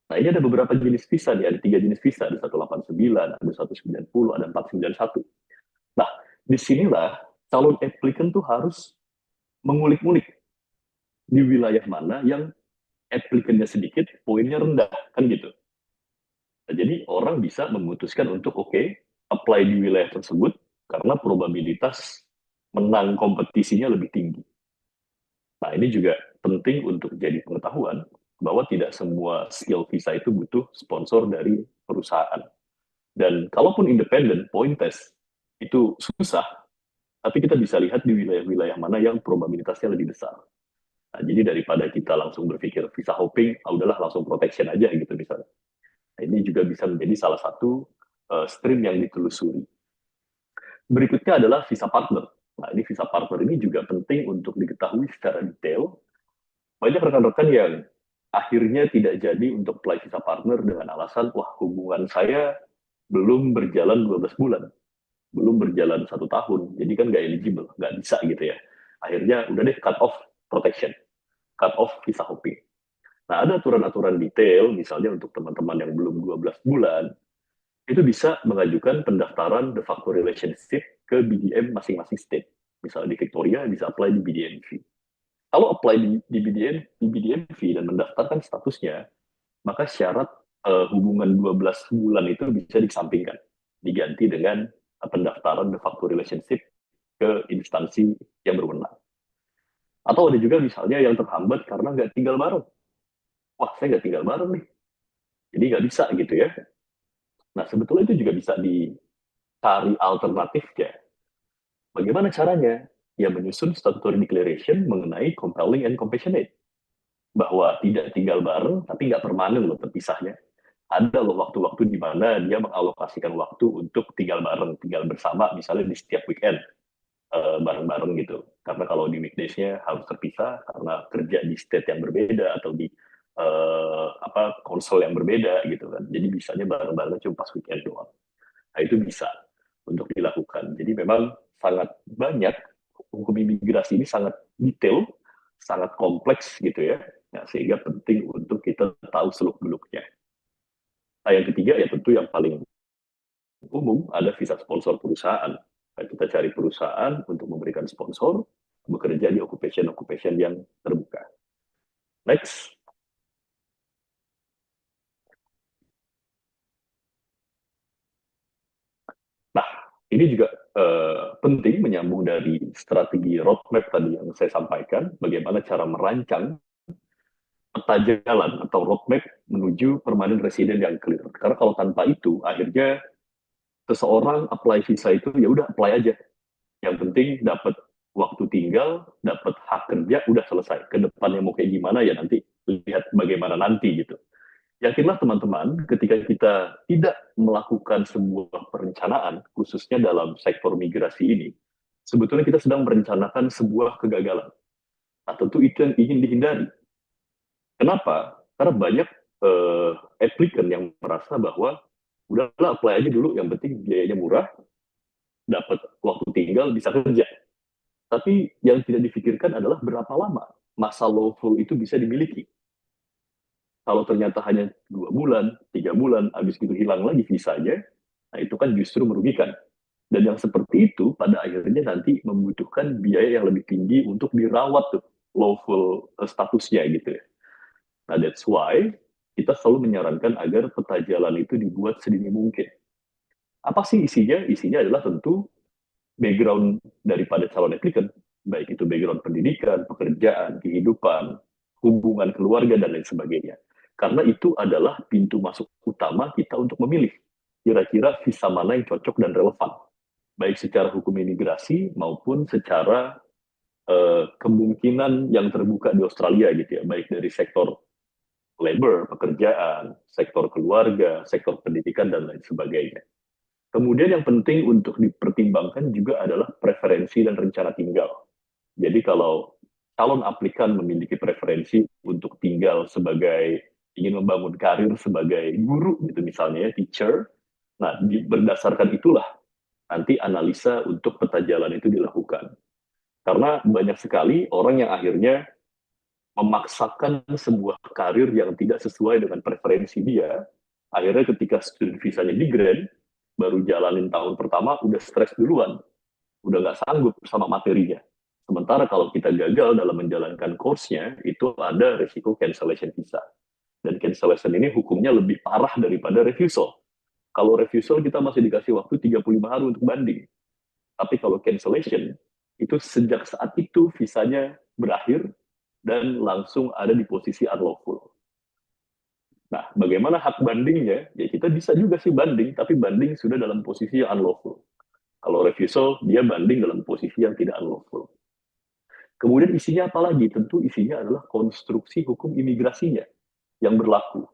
Nah, ini ada beberapa jenis visa nih, ada 3 jenis visa, ada 189, ada 190, ada 491. Nah, disinilah calon applicant tuh harus mengulik-ngulik di wilayah mana yang applicant-nya sedikit, poinnya rendah, kan gitu. Nah, jadi orang bisa memutuskan untuk apply di wilayah tersebut karena probabilitas menang kompetisinya lebih tinggi. Nah, ini juga penting untuk jadi pengetahuan bahwa tidak semua skill visa itu butuh sponsor dari perusahaan. Dan kalaupun independen, point test itu susah, tapi kita bisa lihat di wilayah-wilayah mana yang probabilitasnya lebih besar. Nah, jadi daripada kita langsung berpikir visa hopping, udahlah langsung protection aja gitu misalnya. Nah, ini juga bisa menjadi salah satu stream yang ditelusuri. Berikutnya adalah visa partner. Nah, ini visa partner ini juga penting untuk diketahui secara detail. Banyak rekan-rekan yang akhirnya tidak jadi untuk apply visa partner dengan alasan, wah hubungan saya belum berjalan 12 bulan, belum berjalan 1 tahun, jadi kan nggak eligible, nggak bisa gitu ya. Akhirnya udah deh cut off protection, cut off visa hopping. Nah, ada aturan-aturan detail, misalnya untuk teman-teman yang belum 12 bulan, itu bisa mengajukan pendaftaran de facto relationship ke BDM masing-masing state. Misalnya di Victoria bisa apply di BDMV. Kalau apply di BDMV dan mendaftarkan statusnya, maka syarat hubungan 12 bulan itu bisa dikesampingkan, diganti dengan pendaftaran de facto relationship ke instansi yang berwenang. Atau ada juga misalnya yang terhambat karena nggak tinggal bareng. Wah, saya nggak tinggal bareng nih, jadi nggak bisa gitu ya. Nah, sebetulnya itu juga bisa dicari alternatifnya. Bagaimana caranya? Ya menyusun statutory declaration mengenai compelling and compassionate. Bahwa tidak tinggal bareng, tapi nggak permanen loh terpisahnya. Ada loh waktu-waktu di mana dia mengalokasikan waktu untuk tinggal bareng, tinggal bersama, misalnya di setiap weekend, bareng-bareng gitu. Karena kalau di weekdays-nya harus terpisah, karena kerja di state yang berbeda, atau di konsol yang berbeda gitu kan. Jadi bisanya bareng-bareng cuma pas weekend doang. Nah, itu bisa untuk dilakukan. Jadi memang sangat banyak, hukum imigrasi ini sangat detail, sangat kompleks gitu ya. Nah, sehingga penting untuk kita tahu seluk-beluknya. Nah, yang ketiga ya tentu yang paling umum ada visa sponsor perusahaan. Nah, kita cari perusahaan untuk memberikan sponsor, bekerja di occupation yang terbuka. Next. Nah, ini juga penting menyambung dari strategi roadmap tadi yang saya sampaikan, bagaimana cara merancang peta jalan atau roadmap menuju permanent resident yang clear. Karena kalau tanpa itu, akhirnya seseorang apply visa itu ya udah apply aja. Yang penting dapat waktu tinggal, dapat hak kerja, udah selesai. Ke depannya mau kayak gimana ya nanti lihat bagaimana nanti gitu. Yakinlah teman-teman, ketika kita tidak melakukan sebuah perencanaan, khususnya dalam sektor migrasi ini, sebetulnya kita sedang merencanakan sebuah kegagalan. Nah, tentu itu yang ingin dihindari. Kenapa? Karena banyak applicant yang merasa bahwa udahlah apply aja dulu, yang penting biayanya murah, dapat waktu tinggal, bisa kerja. Tapi yang tidak difikirkan adalah berapa lama masa lawful itu bisa dimiliki. Kalau ternyata hanya 2 bulan, 3 bulan, habis itu hilang lagi visanya, nah itu kan justru merugikan. Dan yang seperti itu pada akhirnya nanti membutuhkan biaya yang lebih tinggi untuk dirawat tuh lawful statusnya gitu ya. Nah, that's why kita selalu menyarankan agar peta jalan itu dibuat sedini mungkin. Apa sih isinya? Isinya adalah tentu background daripada calon applicant, baik itu background pendidikan, pekerjaan, kehidupan, hubungan keluarga, dan lain sebagainya. Karena itu adalah pintu masuk utama kita untuk memilih kira-kira visa mana yang cocok dan relevan, baik secara hukum imigrasi maupun secara kemungkinan yang terbuka di Australia gitu ya, baik dari sektor labor, pekerjaan, sektor keluarga, sektor pendidikan, dan lain sebagainya. Kemudian yang penting untuk dipertimbangkan juga adalah preferensi dan rencana tinggal. Jadi kalau calon aplikan memiliki preferensi untuk tinggal sebagai ingin membangun karir sebagai guru gitu misalnya ya, teacher, nah berdasarkan itulah nanti analisa untuk peta jalan itu dilakukan. Karena banyak sekali orang yang akhirnya memaksakan sebuah karir yang tidak sesuai dengan preferensi dia, akhirnya ketika student visanya di grant, baru jalanin tahun pertama udah stres duluan, udah nggak sanggup sama materinya. Sementara kalau kita gagal dalam menjalankan course-nya, itu ada resiko cancellation visa. Dan cancellation ini hukumnya lebih parah daripada refusal. Kalau refusal kita masih dikasih waktu 35 hari untuk banding. Tapi kalau cancellation, itu sejak saat itu visanya berakhir dan langsung ada di posisi unlawful. Nah, bagaimana hak bandingnya? Ya kita bisa juga sih banding, tapi banding sudah dalam posisi yang unlawful. Kalau refusal, dia banding dalam posisi yang tidak unlawful. Kemudian isinya apa lagi? Tentu isinya adalah konstruksi hukum imigrasinya yang berlaku.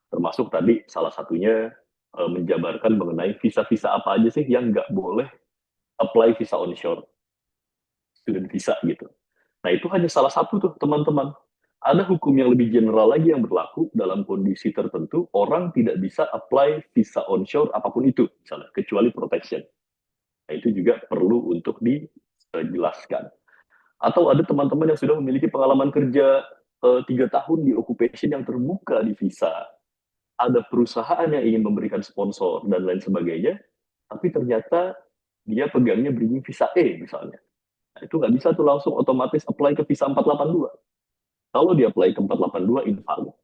Termasuk tadi salah satunya menjabarkan mengenai visa-visa apa aja sih yang nggak boleh apply visa onshore, student visa gitu. Nah itu hanya salah satu tuh teman-teman. Ada hukum yang lebih general lagi yang berlaku dalam kondisi tertentu, orang tidak bisa apply visa onshore apapun itu, misalnya, kecuali protection. Nah itu juga perlu untuk dijelaskan. Atau ada teman-teman yang sudah memiliki pengalaman kerja 3 tahun di occupation yang terbuka di visa. Ada perusahaan yang ingin memberikan sponsor dan lain sebagainya, tapi ternyata dia pegangnya bridging visa E misalnya. Nah, itu nggak bisa tuh langsung otomatis apply ke visa 482. Kalau dia apply ke 482, invalid.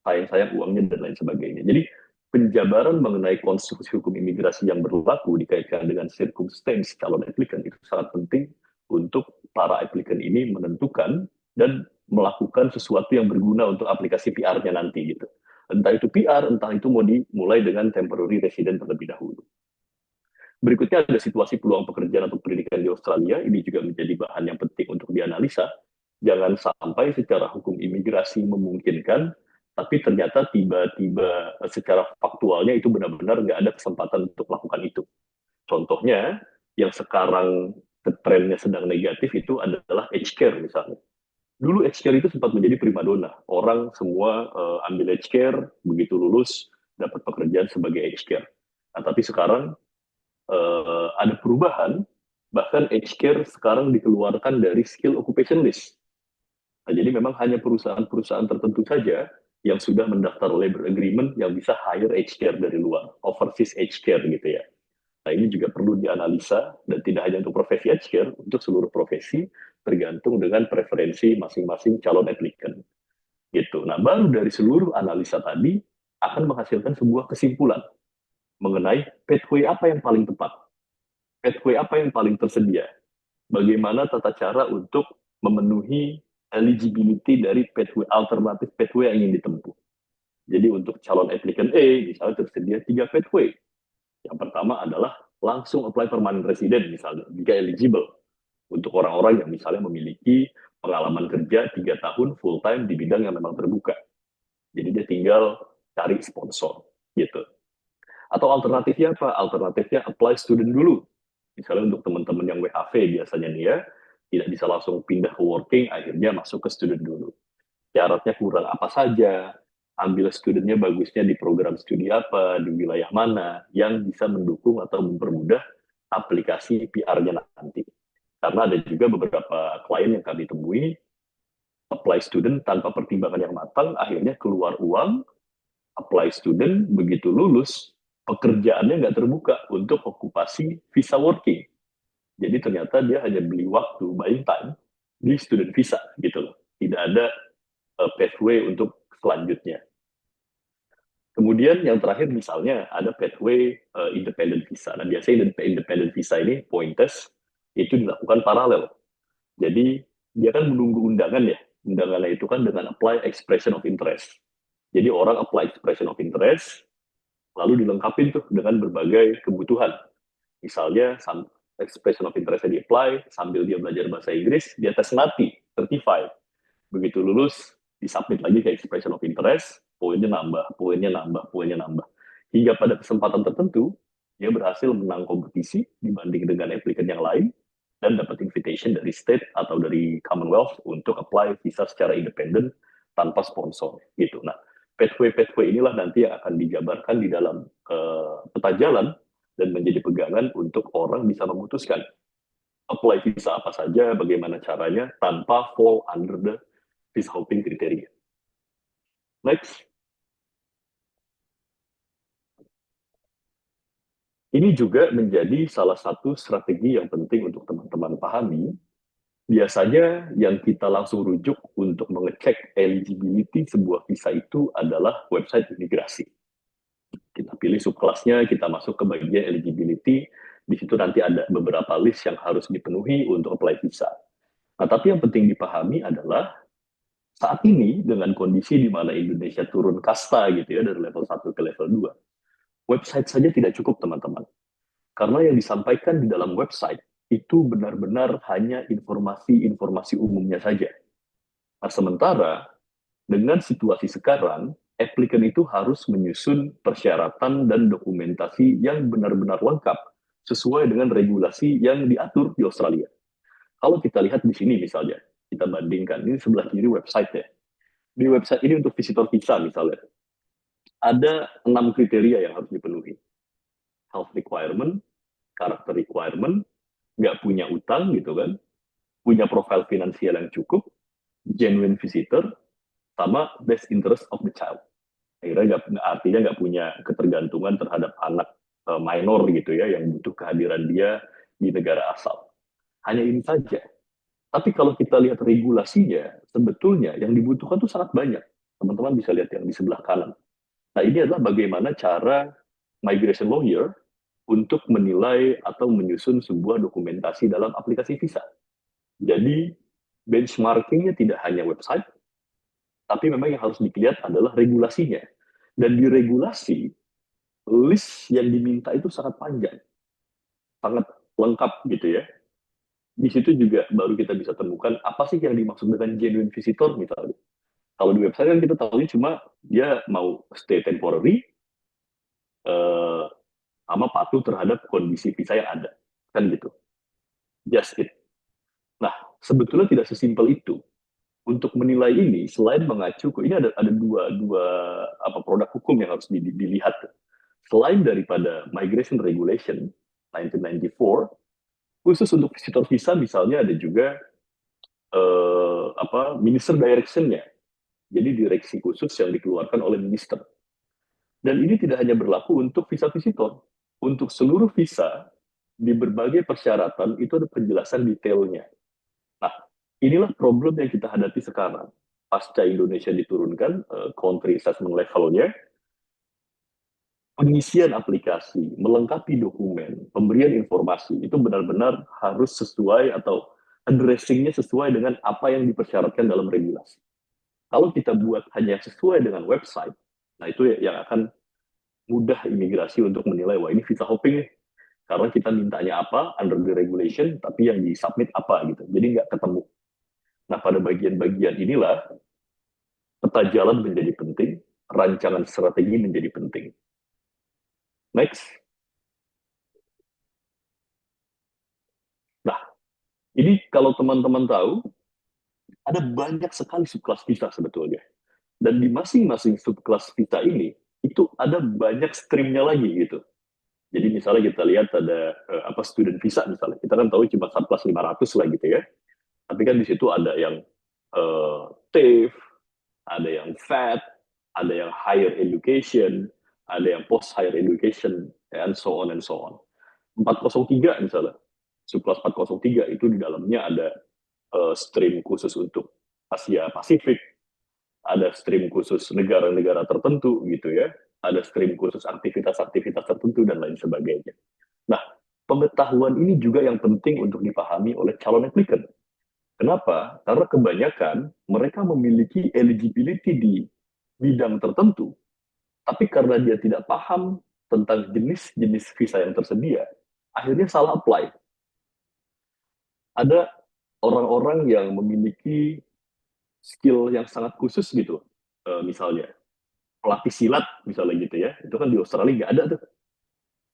Sayang-sayang uangnya dan lain sebagainya. Jadi penjabaran mengenai konstruksi hukum imigrasi yang berlaku dikaitkan dengan circumstance calon applicant itu sangat penting untuk para applicant ini menentukan dan melakukan sesuatu yang berguna untuk aplikasi PR-nya nanti gitu. Entah itu PR, entah itu mau dimulai dengan temporary resident terlebih dahulu. Berikutnya ada situasi peluang pekerjaan atau pendidikan di Australia. Ini juga menjadi bahan yang penting untuk dianalisa. Jangan sampai secara hukum imigrasi memungkinkan, tapi ternyata tiba-tiba secara faktualnya itu benar-benar nggak ada kesempatan untuk melakukan itu. Contohnya, yang sekarang trennya sedang negatif itu adalah aged care misalnya. Dulu aged care itu sempat menjadi primadona. Orang semua ambil aged care, begitu lulus, dapat pekerjaan sebagai aged care. Nah, tapi sekarang ada perubahan, bahkan aged care sekarang dikeluarkan dari skill occupation list. Nah, jadi memang hanya perusahaan-perusahaan tertentu saja yang sudah mendaftar labor agreement yang bisa hire aged care dari luar, overseas aged care gitu ya. Nah, ini juga perlu dianalisa dan tidak hanya untuk profesi aged care, untuk seluruh profesi tergantung dengan preferensi masing-masing calon applicant. Gitu. Nah, baru dari seluruh analisa tadi akan menghasilkan sebuah kesimpulan mengenai pathway apa yang paling tepat, pathway apa yang paling tersedia, bagaimana tata cara untuk memenuhi eligibility dari pathway, alternatif pathway yang ingin ditempuh. Jadi untuk calon applicant A, misalnya tersedia 3 pathway. Yang pertama adalah langsung apply permanent resident misalnya, jika eligible. Untuk orang-orang yang misalnya memiliki pengalaman kerja 3 tahun full time di bidang yang memang terbuka. Jadi dia tinggal cari sponsor gitu. Atau alternatifnya apa? Alternatifnya apply student dulu. Misalnya untuk teman-teman yang WHV biasanya nih ya, tidak bisa langsung pindah ke working, akhirnya masuk ke student dulu. Syaratnya kurang apa saja, ambil studentnya bagusnya di program studi apa, di wilayah mana, yang bisa mendukung atau mempermudah aplikasi PR-nya nanti. Karena ada juga beberapa klien yang kami temui, apply student tanpa pertimbangan yang matang, akhirnya keluar uang, apply student, begitu lulus, pekerjaannya nggak terbuka untuk okupasi visa working. Jadi ternyata dia hanya beli waktu, buying time, di student visa gitu loh. Tidak ada pathway untuk selanjutnya. Kemudian yang terakhir misalnya ada pathway independent visa. Nah biasanya independent visa ini pointers itu dilakukan paralel. Jadi dia kan menunggu undangan ya. Undangannya itu kan dengan apply expression of interest. Jadi orang apply expression of interest, lalu dilengkapi tuh dengan berbagai kebutuhan. Misalnya expression of interest-nya di-apply, sambil dia belajar bahasa Inggris, dia tes mati, certified. Begitu lulus, disubmit lagi ke expression of interest, poinnya nambah, poinnya nambah, poinnya nambah. Hingga pada kesempatan tertentu, dia berhasil menang kompetisi dibanding dengan applicant yang lain, dan dapat invitation dari state atau dari Commonwealth untuk apply visa secara independen tanpa sponsor. Gitu. Nah, pathway inilah nanti yang akan dijabarkan di dalam peta jalan dan menjadi pegangan untuk orang bisa memutuskan apply visa apa saja, bagaimana caranya, tanpa fall under the visa hopping kriteria. Next. Ini juga menjadi salah satu strategi yang penting untuk teman-teman pahami. Biasanya yang kita langsung rujuk untuk mengecek eligibility sebuah visa itu adalah website imigrasi. Kita pilih subkelasnya, kita masuk ke bagian eligibility, di situ nanti ada beberapa list yang harus dipenuhi untuk apply visa. Nah, tapi yang penting dipahami adalah saat ini dengan kondisi di mana Indonesia turun kasta gitu ya dari level 1 ke level 2, website saja tidak cukup teman-teman. Karena yang disampaikan di dalam website itu benar-benar hanya informasi-informasi umumnya saja. Nah, sementara dengan situasi sekarang, applicant itu harus menyusun persyaratan dan dokumentasi yang benar-benar lengkap sesuai dengan regulasi yang diatur di Australia. Kalau kita lihat di sini misalnya, kita bandingkan, ini sebelah kiri website ya. Di website ini untuk visitor visa misalnya, ada 6 kriteria yang harus dipenuhi. Health requirement, character requirement, nggak punya utang gitu kan, punya profil finansial yang cukup, genuine visitor, sama best interest of the child. Akhirnya artinya nggak punya ketergantungan terhadap anak minor gitu ya, yang butuh kehadiran dia di negara asal. Hanya ini saja. Tapi kalau kita lihat regulasinya, sebetulnya yang dibutuhkan itu sangat banyak. Teman-teman bisa lihat yang di sebelah kanan. Nah, ini adalah bagaimana cara migration lawyer untuk menilai atau menyusun sebuah dokumentasi dalam aplikasi visa. Jadi, benchmarkingnya tidak hanya website, tapi memang yang harus dilihat adalah regulasinya. Dan di regulasi, list yang diminta itu sangat panjang, sangat lengkap gitu ya. Di situ juga baru kita bisa temukan apa sih yang dimaksud dengan genuine visitor misalnya. Kalau di website kan kita tahunya cuma dia mau stay temporary, sama patuh terhadap kondisi visa yang ada. Kan gitu. Just it. Nah, sebetulnya tidak sesimpel itu. Untuk menilai ini, selain mengacu ke ini ada dua produk hukum yang harus dilihat. Selain daripada Migration Regulation 1994, khusus untuk visitor visa misalnya ada juga Minister Direction-nya. Jadi direksi khusus yang dikeluarkan oleh minister. Dan ini tidak hanya berlaku untuk visa visitor. Untuk seluruh visa, di berbagai persyaratan itu ada penjelasan detailnya. Nah, inilah problem yang kita hadapi sekarang. Pasca Indonesia diturunkan country assessment level-nya, pengisian aplikasi, melengkapi dokumen, pemberian informasi, itu benar-benar harus sesuai atau addressing-nya sesuai dengan apa yang dipersyaratkan dalam regulasi. Kalau kita buat hanya sesuai dengan website, nah itu yang akan mudah imigrasi untuk menilai, wah ini visa hopping nih. Karena kita mintanya apa, under the regulation, tapi yang di-submit apa gitu. Jadi nggak ketemu. Nah, pada bagian-bagian inilah, peta jalan menjadi penting, rancangan strategi menjadi penting. Next. Nah, ini kalau teman-teman tahu, ada banyak sekali subkelas visa sebetulnya. Dan di masing-masing subkelas visa ini, itu ada banyak streamnya lagi gitu. Jadi misalnya kita lihat ada student visa misalnya. Kita kan tahu cuma subkelas 500 lah gitu ya. Tapi kan di situ ada yang TAFE, ada yang FAT, ada yang higher education, ada yang post higher education, and so on and so on. 403 misalnya, subkelas 403 itu di dalamnya ada stream khusus untuk Asia Pasifik, ada stream khusus negara-negara tertentu gitu ya, ada stream khusus aktivitas-aktivitas tertentu dan lain sebagainya. Nah, pengetahuan ini juga yang penting untuk dipahami oleh calon applicant. Kenapa? Karena kebanyakan mereka memiliki eligibility di bidang tertentu, tapi karena dia tidak paham tentang jenis-jenis visa yang tersedia, akhirnya salah apply. ada orang-orang yang memiliki skill yang sangat khusus gitu. Misalnya pelatih silat misalnya gitu ya, itu kan di Australia nggak ada tuh.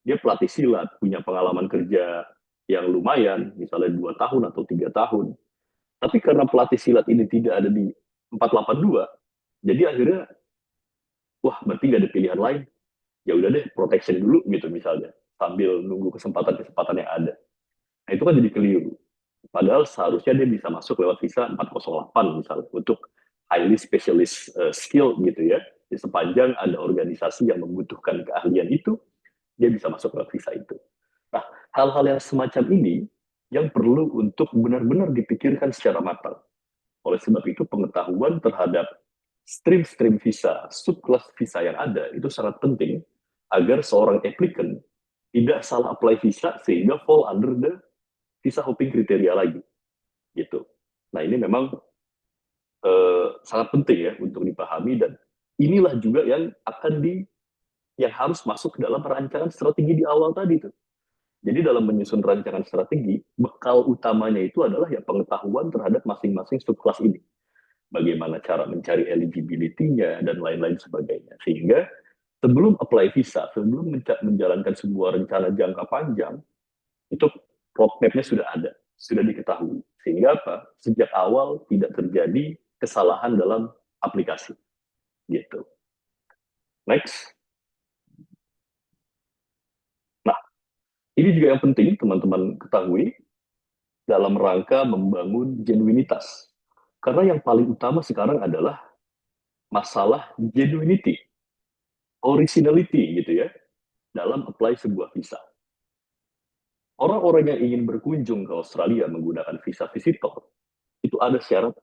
Dia pelatih silat, punya pengalaman kerja yang lumayan, misalnya 2 tahun atau 3 tahun. Tapi karena pelatih silat ini tidak ada di 482, jadi akhirnya, wah berarti nggak ada pilihan lain. Ya udah deh, protection dulu gitu misalnya, sambil nunggu kesempatan-kesempatan yang ada. Nah itu kan jadi keliru. Padahal seharusnya dia bisa masuk lewat visa 408 misalnya, untuk highly specialist skill gitu ya. Jadi sepanjang ada organisasi yang membutuhkan keahlian itu, dia bisa masuk lewat visa itu. Nah, hal-hal yang semacam ini yang perlu untuk benar-benar dipikirkan secara matang. Oleh sebab itu, pengetahuan terhadap stream-stream visa, subclass visa yang ada, itu sangat penting agar seorang applicant tidak salah apply visa sehingga fall under the visa hopping kriteria lagi. Gitu. Nah, ini memang sangat penting ya untuk dipahami, dan inilah juga yang harus masuk dalam rancangan strategi di awal tadi tuh. Jadi dalam menyusun rancangan strategi, bekal utamanya itu adalah ya pengetahuan terhadap masing-masing subkelas ini. Bagaimana cara mencari eligibility-nya dan lain-lain sebagainya. Sehingga sebelum apply visa, sebelum menjalankan sebuah rencana jangka panjang, itu roadmap-nya sudah ada, sudah diketahui. Sehingga apa? Sejak awal tidak terjadi kesalahan dalam aplikasi. Gitu. Next. Nah, ini juga yang penting teman-teman ketahui dalam rangka membangun genuinitas. Karena yang paling utama sekarang adalah masalah genuinity, originality gitu ya, dalam apply sebuah visa. Orang-orang yang ingin berkunjung ke Australia menggunakan visa visitor, itu ada syarat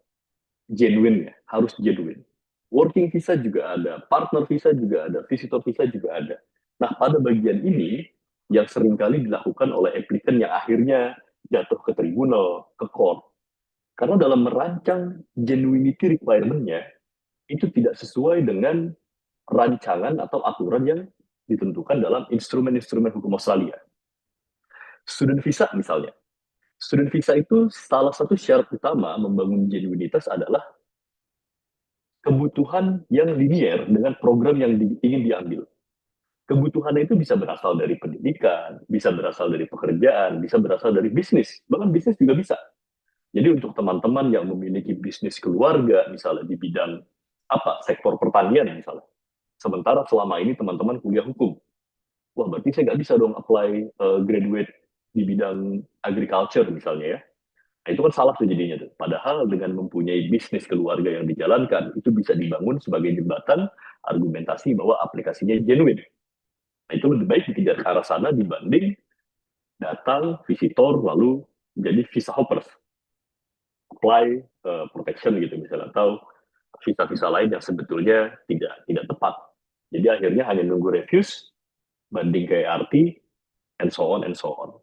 genuine-nya, harus genuine. Working visa juga ada, partner visa juga ada, visitor visa juga ada. Nah, pada bagian ini yang seringkali dilakukan oleh applicant yang akhirnya jatuh ke tribunal, ke court. Karena dalam merancang genuinity requirement-nya, itu tidak sesuai dengan rancangan atau aturan yang ditentukan dalam instrumen-instrumen hukum Australia. Student visa misalnya. Student visa itu salah satu syarat utama membangun genuinitas adalah kebutuhan yang linier dengan program yang ingin diambil. Kebutuhannya itu bisa berasal dari pendidikan, bisa berasal dari pekerjaan, bisa berasal dari bisnis, bahkan bisnis juga bisa. Jadi untuk teman-teman yang memiliki bisnis keluarga, misalnya di bidang sektor pertanian misalnya, sementara selama ini teman-teman kuliah hukum, wah berarti saya nggak bisa dong apply graduate di bidang agriculture misalnya ya. Nah, itu kan salah tuh jadinya tuh. Padahal dengan mempunyai bisnis keluarga yang dijalankan, itu bisa dibangun sebagai jembatan argumentasi bahwa aplikasinya genuine. Nah, itu lebih baik dikejar ke arah sana dibanding datang, visitor, lalu menjadi visa hoppers. Apply protection gitu misalnya, atau visa-visa lain yang sebetulnya tidak tepat. Jadi akhirnya hanya nunggu refuse, banding ke ERT, and so on, and so on.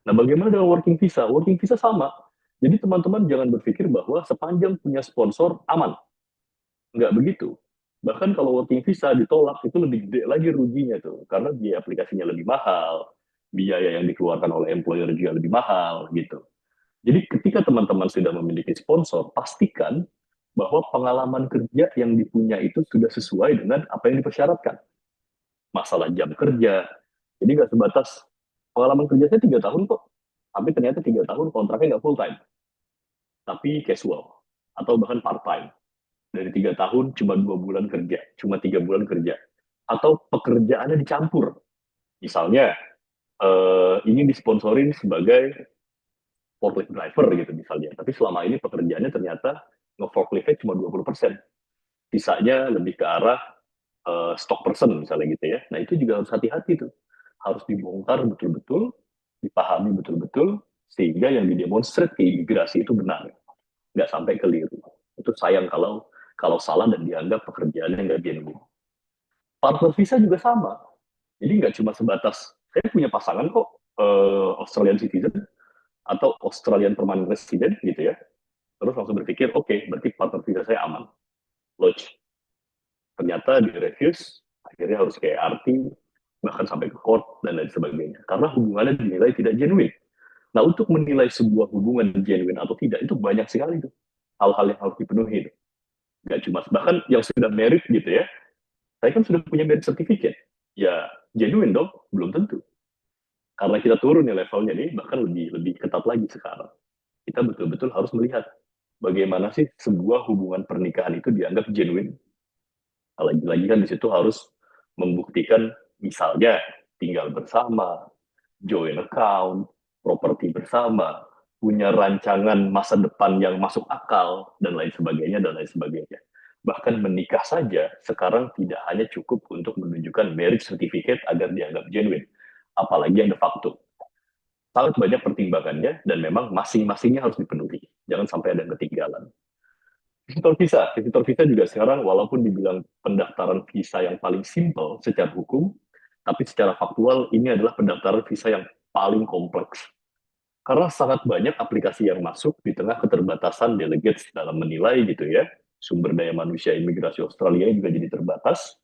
Nah, bagaimana dengan working visa? Working visa sama. Jadi teman-teman jangan berpikir bahwa sepanjang punya sponsor aman. Nggak begitu. Bahkan kalau working visa ditolak, itu lebih gede lagi ruginya tuh. Karena biaya aplikasinya lebih mahal, biaya yang dikeluarkan oleh employer juga lebih mahal gitu. Jadi ketika teman-teman sudah memiliki sponsor, pastikan bahwa pengalaman kerja yang dipunya itu sudah sesuai dengan apa yang dipersyaratkan. Masalah jam kerja. Jadi nggak sebatas pengalaman kerja saya 3 tahun kok, tapi ternyata 3 tahun kontraknya nggak full time, tapi casual atau bahkan part time. Dari 3 tahun cuma 2 bulan kerja, cuma 3 bulan kerja, atau pekerjaannya dicampur. Misalnya ingin disponsorin sebagai forklift driver gitu misalnya, tapi selama ini pekerjaannya ternyata nge-forkliftnya cuma 20%. Sisanya lebih ke arah stock person misalnya gitu ya. Nah itu juga harus hati-hati tuh. Harus dibongkar betul-betul, dipahami betul-betul, sehingga yang didemonstrate ke imigrasi itu benar. Nggak sampai keliru. Itu sayang kalau salah dan dianggap pekerjaannya nggak genuine. Partner visa juga sama. Jadi nggak cuma sebatas, saya punya pasangan kok, Australian citizen, atau Australian permanent resident gitu ya. Terus langsung berpikir, oke, berarti partner visa saya aman. Lodge. Ternyata di refuse, akhirnya harus kayak RT, bahkan sampai ke court, dan lain sebagainya. Karena hubungannya dinilai tidak genuine. Nah, untuk menilai sebuah hubungan genuine atau tidak, itu banyak sekali tuh hal-hal yang harus dipenuhi. Nggak cuma, bahkan yang sudah merit gitu ya, saya kan sudah punya merit certificate. Ya, genuine dong, belum tentu. Karena kita turun nih levelnya nih, bahkan lebih lebih ketat lagi sekarang. Kita betul-betul harus melihat bagaimana sih sebuah hubungan pernikahan itu dianggap genuine. Lagi-lagi kan di situ harus membuktikan misalnya tinggal bersama, joint account, properti bersama, punya rancangan masa depan yang masuk akal, dan lain sebagainya, dan lain sebagainya. Bahkan menikah saja sekarang tidak hanya cukup untuk menunjukkan marriage certificate agar dianggap genuine, apalagi yang de facto. Sangat banyak pertimbangannya, dan memang masing-masingnya harus dipenuhi. Jangan sampai ada yang ketinggalan. Visitor visa juga sekarang walaupun dibilang pendaftaran visa yang paling simpel secara hukum, tapi secara faktual ini adalah pendaftaran visa yang paling kompleks. Karena sangat banyak aplikasi yang masuk di tengah keterbatasan delegates dalam menilai gitu ya. Sumber daya manusia imigrasi Australia juga jadi terbatas.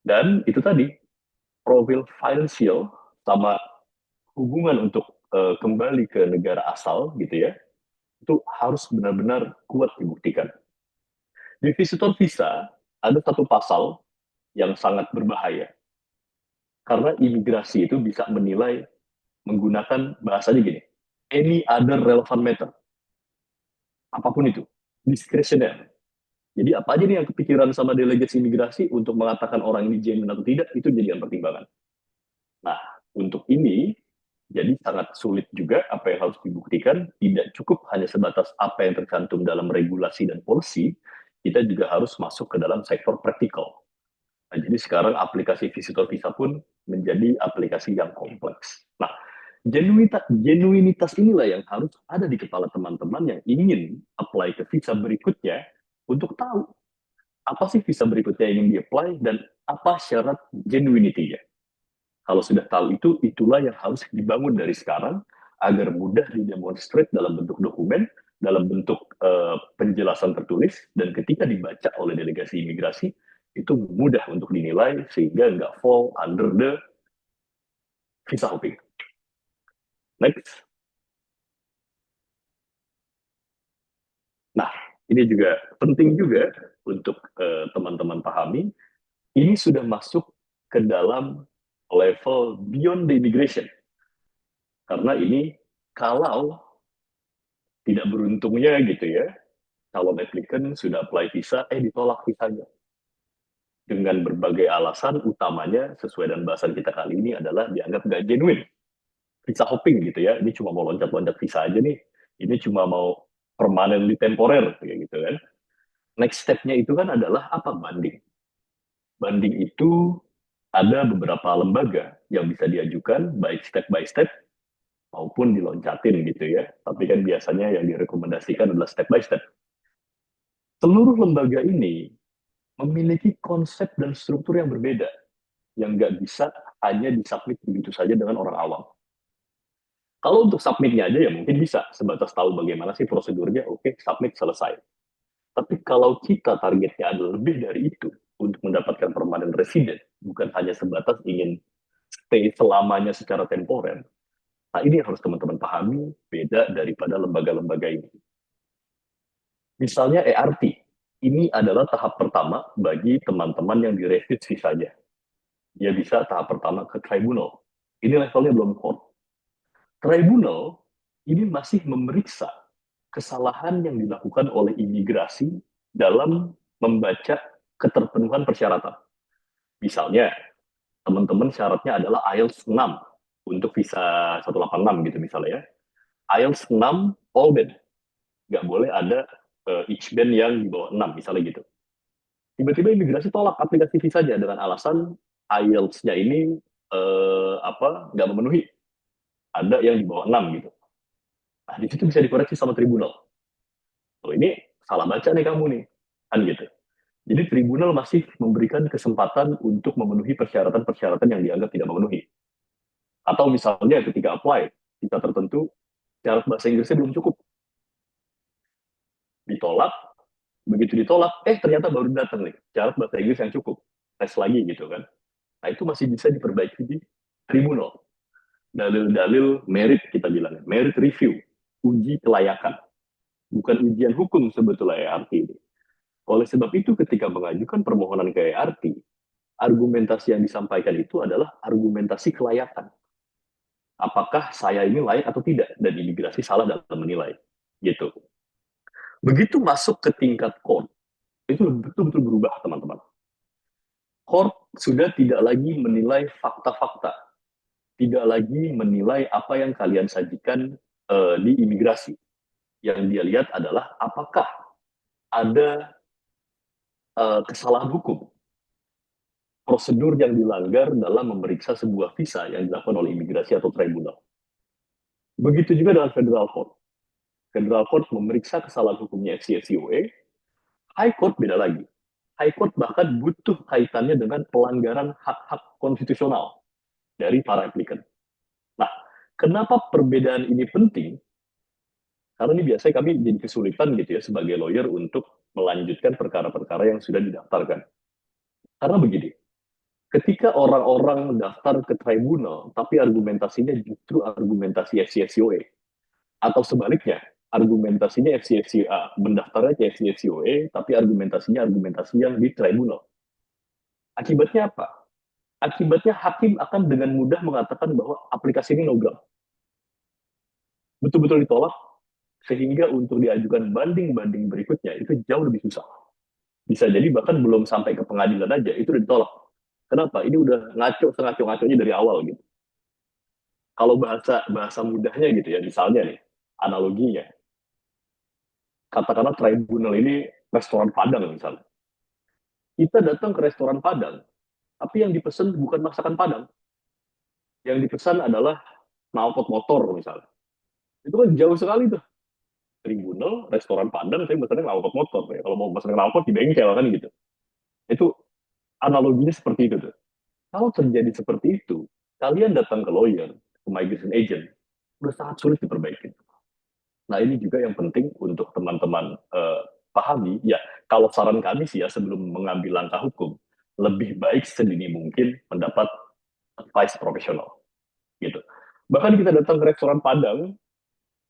Dan itu tadi, profil financial sama hubungan untuk kembali ke negara asal gitu ya, itu harus benar-benar kuat dibuktikan. Di visitor visa ada satu pasal yang sangat berbahaya. Karena imigrasi itu bisa menilai menggunakan bahasanya gini, any other relevant matter. Apapun itu, discretionary. Jadi apa aja nih yang kepikiran sama delegasi imigrasi untuk mengatakan orang ini genuine atau tidak, itu jadikan pertimbangan. Nah, untuk ini, jadi sangat sulit juga apa yang harus dibuktikan, tidak cukup hanya sebatas apa yang tercantum dalam regulasi dan policy, kita juga harus masuk ke dalam sektor praktikal. Nah, jadi sekarang aplikasi visitor visa pun menjadi aplikasi yang kompleks. Nah, genuinitas inilah yang harus ada di kepala teman-teman yang ingin apply ke visa berikutnya untuk tahu apa sih visa berikutnya yang ingin di-apply dan apa syarat genuinity-nya. Kalau sudah tahu itu, itulah yang harus dibangun dari sekarang agar mudah didemonstrate dalam bentuk dokumen, dalam bentuk penjelasan tertulis, dan ketika dibaca oleh delegasi imigrasi, itu mudah untuk dinilai sehingga nggak fall under the visa hopping. Next. Nah, ini juga penting juga untuk teman-teman pahami, ini sudah masuk ke dalam level beyond the immigration. Karena ini kalau tidak beruntungnya gitu ya, calon applicant sudah apply visa, ditolak visanya. Dengan berbagai alasan, utamanya sesuai dengan bahasan kita kali ini adalah dianggap nggak genuine. Visa hopping gitu ya, ini cuma mau loncat-loncat visa aja nih, ini cuma mau permanently temporer, kayak gitu kan. Next step-nya itu kan adalah apa? Banding. Banding itu ada beberapa lembaga yang bisa diajukan, baik step by step, maupun diloncatin gitu ya. Tapi kan biasanya yang direkomendasikan adalah step by step. Seluruh lembaga ini memiliki konsep dan struktur yang berbeda, yang nggak bisa hanya disubmit begitu saja dengan orang awam. Kalau untuk submitnya aja ya mungkin bisa, sebatas tahu bagaimana sih prosedurnya, oke, submit, selesai. Tapi kalau kita targetnya adalah lebih dari itu, untuk mendapatkan permanent resident, bukan hanya sebatas ingin stay selamanya secara temporer, nah ini harus teman-teman pahami, beda daripada lembaga-lembaga ini. Misalnya ERT, ini adalah tahap pertama bagi teman-teman yang direfuse visanya. Dia bisa tahap pertama ke tribunal. Ini levelnya belum court. Tribunal ini masih memeriksa kesalahan yang dilakukan oleh imigrasi dalam membaca keterpenuhan persyaratan. Misalnya, teman-teman syaratnya adalah IELTS 6 untuk visa 186 gitu misalnya ya. IELTS 6 all band. Nggak boleh ada each band yang di bawah 6 misalnya gitu. Tiba-tiba imigrasi tolak aplikasi visanya dengan alasan IELTS-nya ini nggak memenuhi. Ada yang di bawah 6 gitu. Nah, di situ bisa dikoreksi sama tribunal. Oh, ini salah baca nih kamu nih. Kan gitu. Jadi tribunal masih memberikan kesempatan untuk memenuhi persyaratan-persyaratan yang dianggap tidak memenuhi. Atau misalnya ketika apply, kita tertentu, syarat bahasa Inggrisnya belum cukup. Ditolak, begitu ditolak, ternyata baru datang nih, syarat bahasa Inggris yang cukup. Tes lagi gitu kan. Nah, itu masih bisa diperbaiki di tribunal. dalil-dalil merit kita bilang, merit review, uji kelayakan, bukan ujian hukum sebetulnya ERT ini. Oleh sebab itu ketika mengajukan permohonan ke ERT, argumentasi yang disampaikan itu adalah argumentasi kelayakan. Apakah saya ini layak atau tidak, dan imigrasi salah dalam menilai. Gitu. Begitu masuk ke tingkat court, itu betul-betul berubah, teman-teman. Court sudah tidak lagi menilai fakta-fakta, tidak lagi menilai apa yang kalian sajikan di imigrasi. Yang dia lihat adalah apakah ada kesalahan hukum, prosedur yang dilanggar dalam memeriksa sebuah visa yang dilakukan oleh imigrasi atau tribunal. Begitu juga dengan federal court. Federal court memeriksa kesalahan hukumnya FCFCOA, High Court beda lagi. High Court bahkan butuh kaitannya dengan pelanggaran hak-hak konstitusional dari para applicant. Nah, kenapa perbedaan ini penting? Karena ini biasanya kami jadi kesulitan gitu ya sebagai lawyer untuk melanjutkan perkara-perkara yang sudah didaftarkan. Karena begini, ketika orang-orang daftar ke tribunal, tapi argumentasinya justru argumentasi FCFCOA, atau sebaliknya, argumentasinya FCFCA, mendaftarnya ke FCFCOA, tapi argumentasinya argumentasi yang di tribunal. Akibatnya apa? Akibatnya hakim akan dengan mudah mengatakan bahwa aplikasi ini logam. Betul-betul ditolak, sehingga untuk diajukan banding-banding berikutnya itu jauh lebih susah. Bisa jadi bahkan belum sampai ke pengadilan aja, itu udah ditolak. Kenapa? Ini udah sengaco-ngaconya dari awal gitu. Kalau bahasa mudahnya gitu ya, misalnya nih, analoginya, katakanlah tribunal ini restoran Padang misalnya. Kita datang ke restoran Padang, tapi yang dipesan bukan masakan Padang. Yang dipesan adalah knalpot motor misalnya. Itu kan jauh sekali tuh. Tribunal, restoran Padang, saya pesannya knalpot motor. Ya. Kalau mau pesan knalpot di bengkel kan gitu. Itu analoginya seperti itu tuh. Kalau terjadi seperti itu, kalian datang ke lawyer, ke migration agent, udah sangat sulit diperbaiki. Nah ini juga yang penting untuk teman-teman pahami. Ya, kalau saran kami sih ya sebelum mengambil langkah hukum, lebih baik sedini mungkin mendapat advice profesional. Gitu. Bahkan kita datang ke restoran Padang,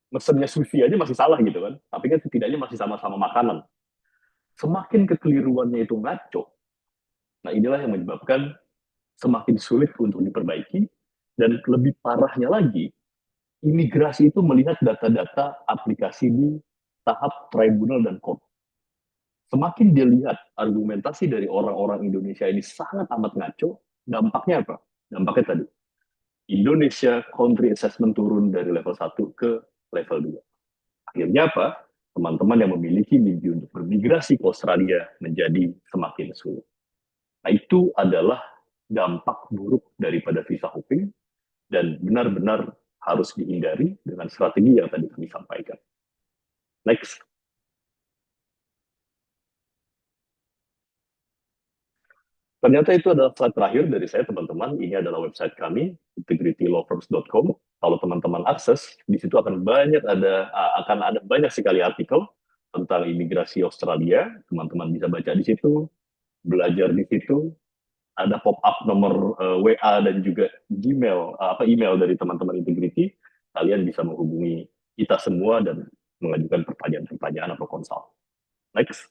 mesennya sushi aja masih salah gitu kan. Tapi kan setidaknya masih sama-sama makanan. Semakin kekeliruannya itu ngaco, nah inilah yang menyebabkan semakin sulit untuk diperbaiki, dan lebih parahnya lagi, imigrasi itu melihat data-data aplikasi di tahap tribunal dan court. Semakin dia lihat argumentasi dari orang-orang Indonesia ini sangat amat ngaco, dampaknya apa? Dampaknya tadi, Indonesia country assessment turun dari level 1 ke level 2. Akhirnya apa? Teman-teman yang memiliki mimpi untuk bermigrasi ke Australia menjadi semakin sulit. Nah, itu adalah dampak buruk daripada visa hopping dan benar-benar harus dihindari dengan strategi yang tadi kami sampaikan. Next. Ternyata itu adalah slide terakhir dari saya, teman-teman. Ini adalah website kami, integritylawfirms.com. Kalau teman-teman akses, di situ akan ada banyak sekali artikel tentang imigrasi Australia. Teman-teman bisa baca di situ, belajar di situ. Ada pop-up nomor WA dan juga Gmail, email dari teman-teman Integrity. Kalian bisa menghubungi kita semua dan mengajukan pertanyaan-pertanyaan atau konsul. Next.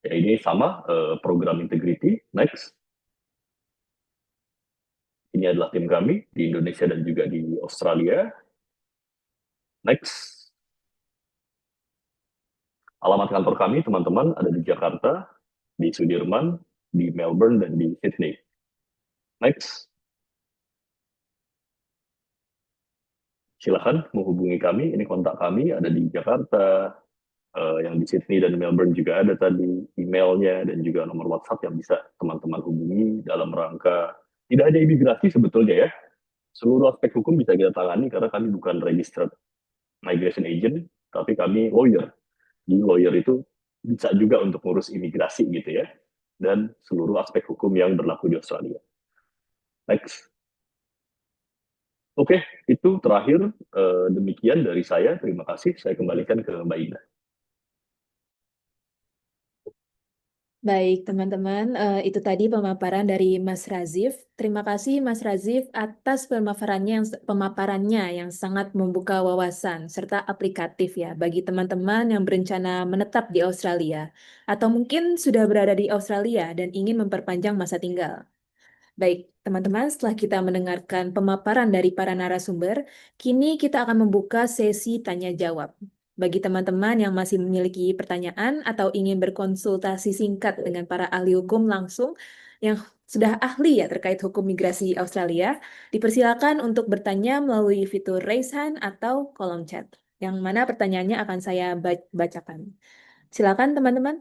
Ya, ini sama program Integrity. Next. Ini adalah tim kami di Indonesia dan juga di Australia. Next. Alamat kantor kami, teman-teman, ada di Jakarta, di Sudirman, di Melbourne, dan di Sydney. Next. Silakan menghubungi kami. Ini kontak kami, ada di Jakarta, yang di Sydney dan Melbourne juga ada tadi emailnya, dan juga nomor WhatsApp yang bisa teman-teman hubungi dalam rangka tidak ada imigrasi sebetulnya ya. Seluruh aspek hukum bisa kita tangani karena kami bukan registered migration agent, tapi kami lawyer. Jadi lawyer itu bisa juga untuk ngurus imigrasi gitu ya, dan seluruh aspek hukum yang berlaku di Australia. Next. Oke, itu terakhir. Demikian dari saya. Terima kasih. Saya kembalikan ke Mbak Ina. Baik, teman-teman, itu tadi pemaparan dari Mas Razif. Terima kasih Mas Razif atas pemaparannya yang sangat membuka wawasan serta aplikatif ya bagi teman-teman yang berencana menetap di Australia atau mungkin sudah berada di Australia dan ingin memperpanjang masa tinggal. Baik, teman-teman, setelah kita mendengarkan pemaparan dari para narasumber, kini kita akan membuka sesi tanya jawab. Bagi teman-teman yang masih memiliki pertanyaan atau ingin berkonsultasi singkat dengan para ahli hukum langsung yang sudah ahli ya terkait hukum migrasi Australia, dipersilakan untuk bertanya melalui fitur raise hand atau kolom chat, yang mana pertanyaannya akan saya bacakan. Silakan teman-teman.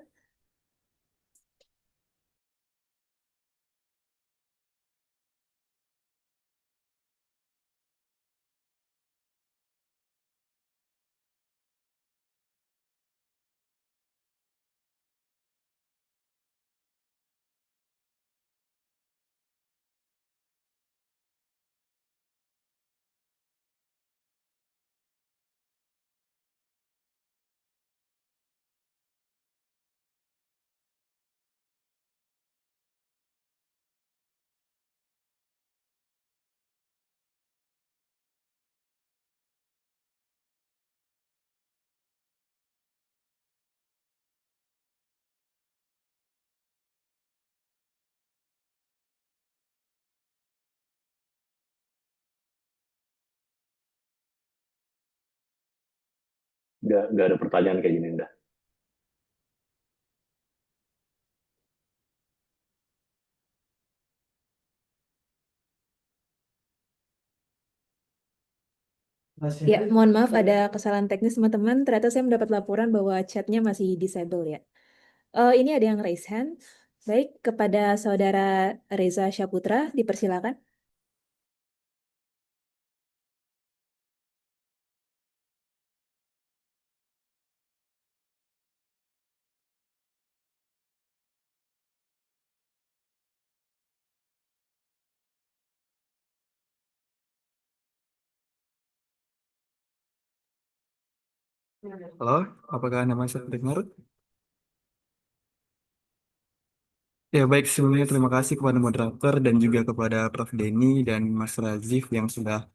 Nggak ada pertanyaan kayak gini, Indah. Ya, mohon maaf ada kesalahan teknis teman-teman. Ternyata saya mendapat laporan bahwa chatnya masih disable ya. Ini ada yang raise hand. Baik, kepada saudara Reza Syaputra, dipersilakan. Halo, apakah nama saya terdengar? Ya baik, sebelumnya terima kasih kepada moderator dan juga kepada Prof. Denny dan Mas Razif yang sudah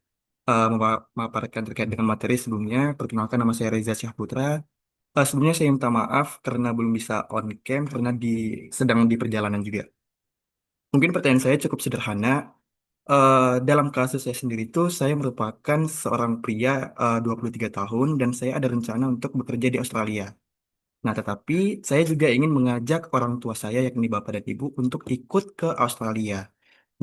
memaparkan terkait dengan materi sebelumnya. Perkenalkan, nama saya Reza Syahputra. Sebelumnya saya minta maaf karena belum bisa on cam karena sedang di perjalanan juga. Mungkin pertanyaan saya cukup sederhana. Dalam kasus saya sendiri itu, saya merupakan seorang pria 23 tahun dan saya ada rencana untuk bekerja di Australia. Nah, tetapi saya juga ingin mengajak orang tua saya, yakni bapak dan ibu, untuk ikut ke Australia.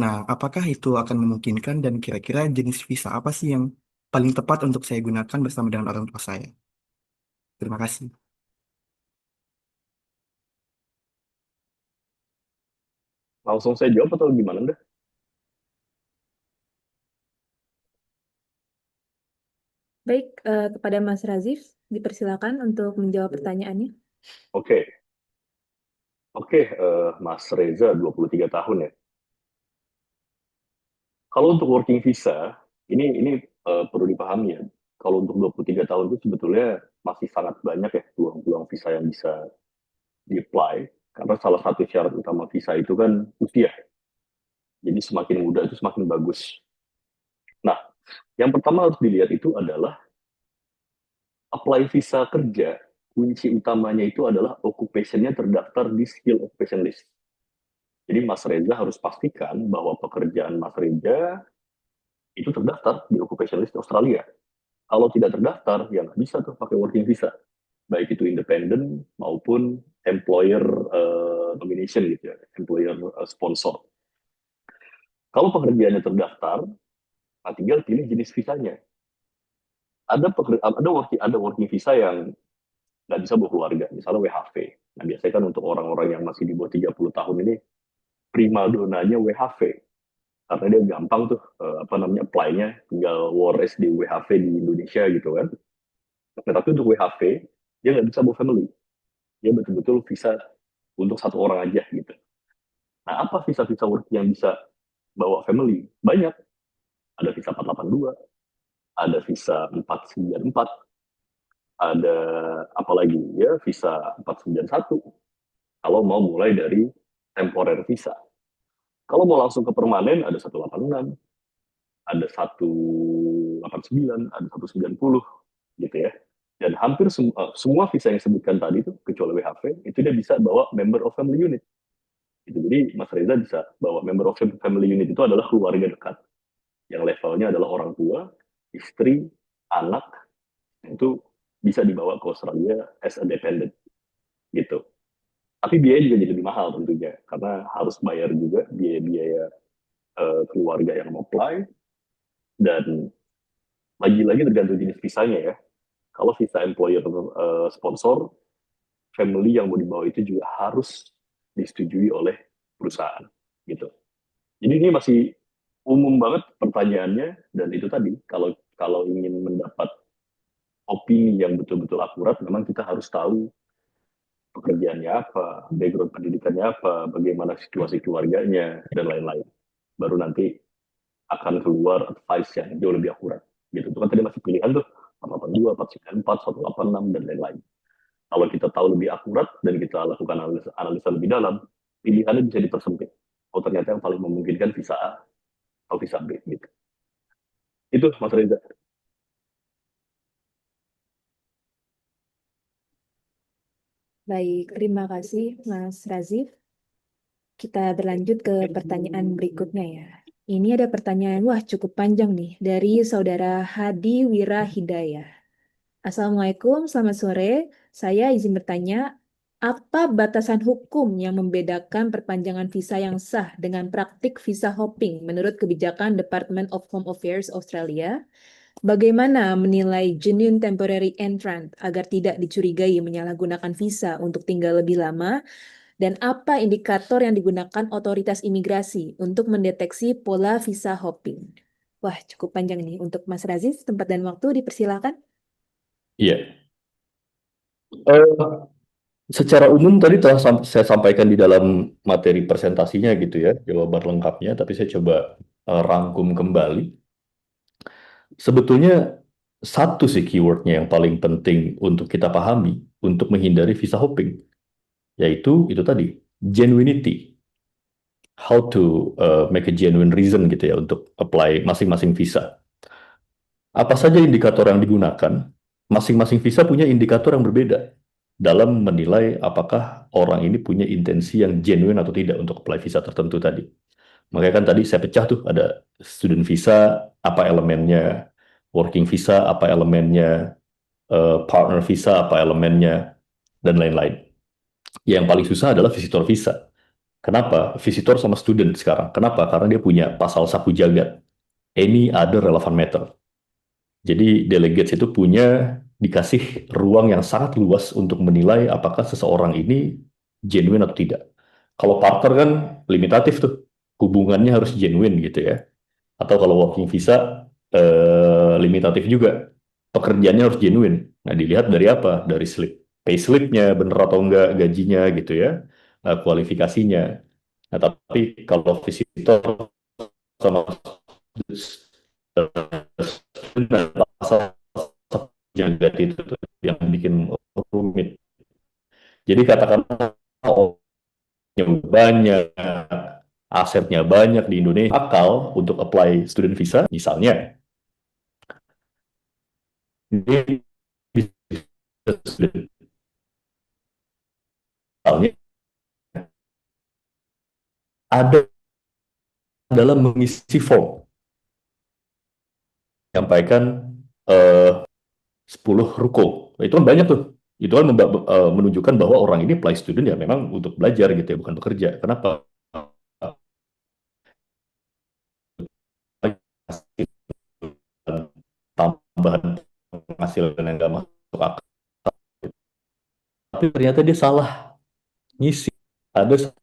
Nah, apakah itu akan memungkinkan dan kira-kira jenis visa apa sih yang paling tepat untuk saya gunakan bersama dengan orang tua saya? Terima kasih. Langsung saya jawab atau gimana, Indah? Baik, kepada Mas Razif, dipersilakan untuk menjawab pertanyaannya. Oke, oke, Mas Reza, 23 tahun ya. Kalau untuk working visa, ini perlu dipahami ya. Kalau untuk 23 tahun itu sebetulnya masih sangat banyak ya peluang-peluang visa yang bisa di-apply. Karena salah satu syarat utama visa itu kan usia. Jadi semakin muda itu semakin bagus. Nah, yang pertama harus dilihat itu adalah apply visa kerja. Kunci utamanya itu adalah occupation-nya terdaftar di skill occupation list. Jadi Mas Reza harus pastikan bahwa pekerjaan Mas Reza itu terdaftar di occupation list Australia. Kalau tidak terdaftar, ya nggak bisa tuh pakai working visa. Baik itu independent maupun employer nomination gitu ya, employer sponsor. Kalau pekerjaannya terdaftar, nah tinggal pilih jenis visanya. Ada working visa yang nggak bisa bawa keluarga, misalnya WHV. Nah biasanya kan untuk orang-orang yang masih di bawah 30 tahun ini, primadonanya WHV. Karena dia gampang tuh, apply-nya, tinggal WRS di WHV di Indonesia gitu kan. Nah, tapi untuk WHV, dia nggak bisa bawa family. Dia betul-betul visa untuk satu orang aja gitu. Nah, apa visa-visa work yang bisa bawa family? Banyak. Ada visa 482, ada visa 494, ada apa lagi ya, visa 491. kalau mau mulai dari temporer visa. Kalau mau langsung ke permanen ada 186, ada 189, ada 190 gitu ya. Dan hampir semua visa yang disebutkan tadi itu kecuali WHV itu dia bisa bawa member of family unit. Gitu. Jadi Mas Reza bisa bawa member of family unit itu adalah keluarga dekat yang levelnya adalah orang tua, istri, anak, itu bisa dibawa ke Australia as a dependent gitu. Tapi biaya juga jadi lebih mahal tentunya karena harus bayar juga biaya-biaya keluarga yang mau apply, dan lagi-lagi tergantung jenis visanya ya. Kalau visa employer sponsor, family yang mau dibawa itu juga harus disetujui oleh perusahaan gitu. Jadi ini masih umum banget pertanyaannya, dan itu tadi kalau kalau ingin mendapat opini yang betul-betul akurat, memang kita harus tahu pekerjaannya apa, background pendidikannya apa, bagaimana situasi keluarganya, dan lain-lain. Baru nanti akan keluar advice yang jauh lebih akurat. Gitu. Itu kan tadi masih pilihan tuh, 482, 494, 186, dan lain-lain. Kalau kita tahu lebih akurat dan kita lakukan analisa lebih dalam, pilihannya bisa dipersempit. Oh ternyata yang paling memungkinkan visa A atau visa B. Gitu. Itu Mas Reza. Baik, terima kasih Mas Razif. Kita berlanjut ke pertanyaan berikutnya ya. Ini ada pertanyaan, wah cukup panjang nih, dari Saudara Hadi Wira Hidayah. Assalamualaikum, selamat sore. Saya izin bertanya, apa batasan hukum yang membedakan perpanjangan visa yang sah dengan praktik visa hopping menurut kebijakan Department of Home Affairs Australia? Bagaimana menilai genuine temporary entrant agar tidak dicurigai menyalahgunakan visa untuk tinggal lebih lama? Dan apa indikator yang digunakan otoritas imigrasi untuk mendeteksi pola visa hopping? Wah, cukup panjang nih. Untuk Mas Razif, tempat dan waktu dipersilakan. Iya. Eh, Secara umum tadi telah saya sampaikan di dalam materi presentasinya gitu ya, jawaban lengkapnya, tapi saya coba rangkum kembali. Sebetulnya satu sih keywordnya yang paling penting untuk kita pahami untuk menghindari visa hopping, yaitu itu tadi, genuinity. How to make a genuine reason gitu ya untuk apply masing-masing visa. Apa saja indikator yang digunakan? Masing-masing visa punya indikator yang berbeda dalam menilai apakah orang ini punya intensi yang genuine atau tidak untuk apply visa tertentu tadi. Makanya kan tadi saya pecah tuh, ada student visa, apa elemennya, working visa, apa elemennya, partner visa, apa elemennya, dan lain-lain. Yang paling susah adalah visitor visa. Kenapa? Visitor sama student sekarang. Kenapa? Karena dia punya pasal sapu jagat. Any other relevant matter. Jadi delegates itu dikasih ruang yang sangat luas untuk menilai apakah seseorang ini genuine atau tidak. Kalau partner kan limitatif tuh, hubungannya harus genuine gitu ya. Atau kalau working visa limitatif juga, pekerjaannya harus genuine. Nah dilihat dari apa? Dari pay slip-nya bener atau enggak, gajinya gitu ya, kualifikasinya. Nah tapi kalau visitor sama pasal jagat itu tuh yang bikin rumit. Jadi katakanlah yang banyak, asetnya banyak di Indonesia, akal untuk apply student visa, misalnya, ini misalnya ada dalam mengisi form, menyampaikan 10 ruko. Itu kan banyak tuh. Itu kan menunjukkan bahwa orang ini apply student ya memang untuk belajar gitu ya, bukan bekerja. Kenapa? Tambahan penghasilan yang nggak masuk akal. Tapi ternyata dia salah ngisi. Ada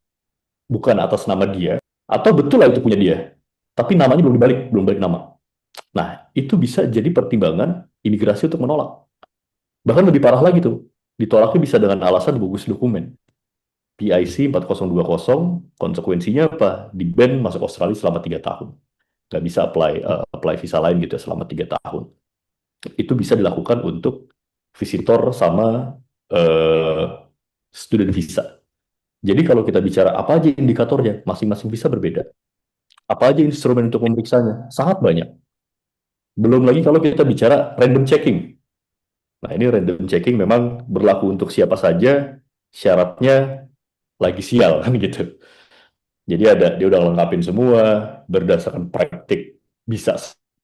bukan atas nama dia, atau betul lah itu punya dia, tapi namanya belum balik nama. Nah, itu bisa jadi pertimbangan imigrasi untuk menolak. Bahkan lebih parah lagi tuh, ditolaknya bisa dengan alasan bogus dokumen. PIC 4020, konsekuensinya apa? Di-ban masuk Australia selama 3 tahun. Nggak bisa apply visa lain gitu ya, selama 3 tahun. Itu bisa dilakukan untuk visitor sama student visa. Jadi kalau kita bicara apa aja indikatornya, masing-masing visa berbeda. Apa aja instrumen untuk memeriksanya? Sangat banyak. Belum lagi kalau kita bicara random checking. Nah, ini random checking memang berlaku untuk siapa saja, syaratnya lagi sial kan gitu. Jadi dia udah lengkapin semua berdasarkan praktik bisa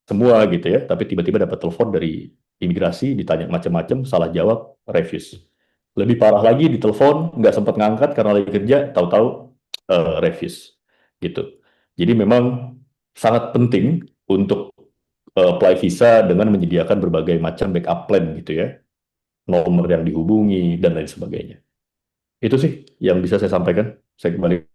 semua gitu ya, tapi tiba-tiba dapat telepon dari imigrasi ditanya macam-macam, salah jawab, refuse. Lebih parah lagi di telepon nggak sempat ngangkat karena lagi kerja, tahu-tahu refuse gitu. Jadi memang sangat penting untuk apply visa dengan menyediakan berbagai macam backup plan gitu ya, nomor yang dihubungi dan lain sebagainya. Itu sih yang bisa saya sampaikan. Saya kembali.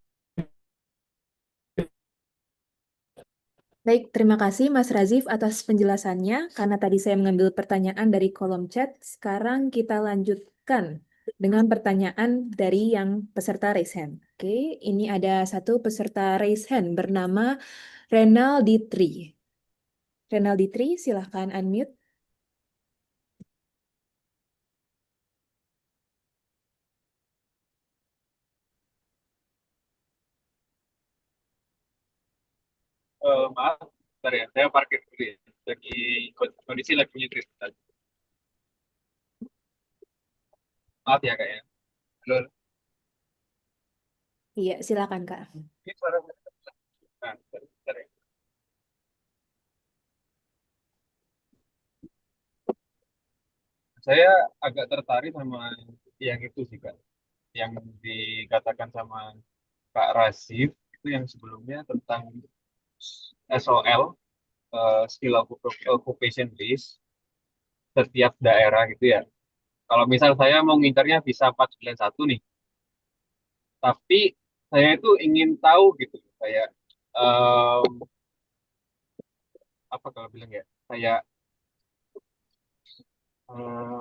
Baik, terima kasih Mas Razif atas penjelasannya. Karena tadi saya mengambil pertanyaan dari kolom chat, sekarang kita lanjutkan dengan pertanyaan dari yang peserta raise hand. Oke, ini ada satu peserta raise hand bernama Renaldi Tri. Renaldi Tri, silahkan unmute. Maaf, bentar ya, saya parkir dulu ya. Lagi kondisi lagi nyetir. Maaf ya kak ya. Halo, Iya, silakan Kak. ini suara saya. Nah, bentar ya. Saya agak tertarik sama yang itu sih kak, yang dikatakan sama Kak Rasif itu yang sebelumnya tentang SOL, Skill Occupation List setiap daerah gitu ya. Kalau misal saya mau ngincarnya visa 491 nih, tapi saya itu ingin tahu gitu, kayak em, apa kalau bilang ya, kayak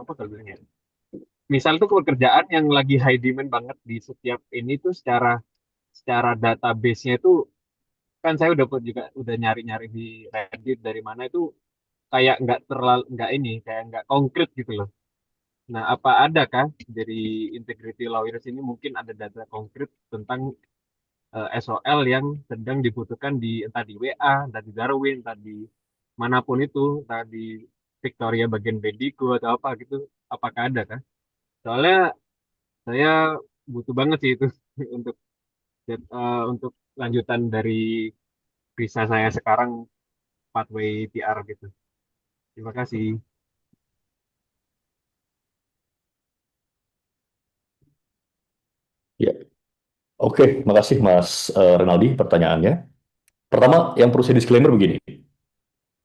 apa kalau bilang ya, misal tuh pekerjaan yang lagi high demand banget di setiap ini tuh secara secara database-nya itu, kan saya udah juga udah nyari-nyari di Reddit dari mana itu, kayak nggak terlalu nggak ini, kayak nggak konkret gitu loh. Nah, apa ada kah dari Integrity Lawyers ini mungkin ada data konkret tentang SOL yang sedang dibutuhkan di entah di WA, entah di Darwin, entah di manapun itu, entah di Victoria bagian Bedico atau apa gitu, apakah ada kan? Soalnya saya butuh banget sih itu untuk untuk lanjutan dari visa saya sekarang pathway PR gitu. Terima kasih. Ya, oke, makasih Mas Renaldi pertanyaannya. Pertama, yang perlu saya disclaimer begini.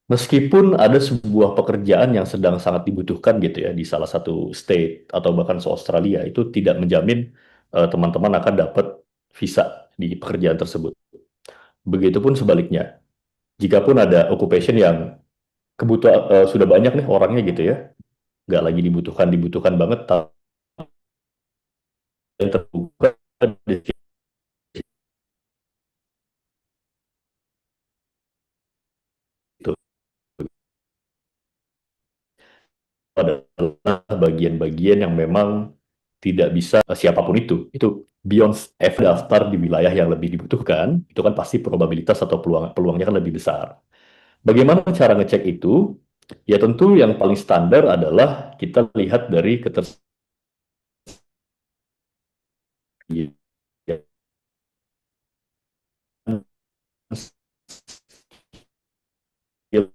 Meskipun ada sebuah pekerjaan yang sedang sangat dibutuhkan gitu ya di salah satu state atau bahkan se Australia, itu tidak menjamin teman-teman akan dapat visa di pekerjaan tersebut. Begitupun sebaliknya. Jikapun ada occupation yang kebutuhan sudah banyak nih orangnya gitu ya, nggak lagi dibutuhkan banget, tapi yang terbuka di situ adalah bagian-bagian yang memang tidak bisa siapapun itu beyond daftar di wilayah yang lebih dibutuhkan, itu kan pasti probabilitas atau peluangnya kan lebih besar. Bagaimana cara ngecek itu? Ya tentu yang paling standar adalah kita lihat dari ketersediaan skill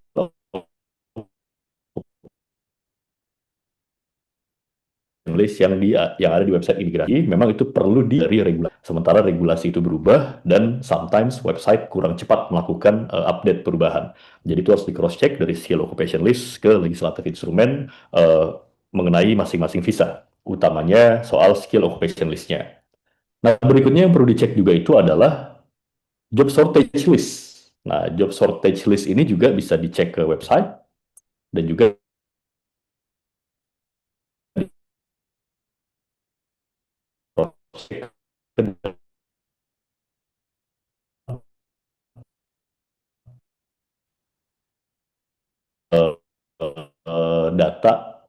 list yang ada di website imigrasi. Memang itu perlu dari regulasi. Sementara regulasi itu berubah dan sometimes website kurang cepat melakukan update perubahan. Jadi itu harus di cross check dari skill occupation list ke legislative instrument mengenai masing-masing visa, utamanya soal skill occupation list-nya. Nah, berikutnya yang perlu dicek juga itu adalah job shortage list. Nah, job shortage list ini juga bisa dicek ke website dan juga data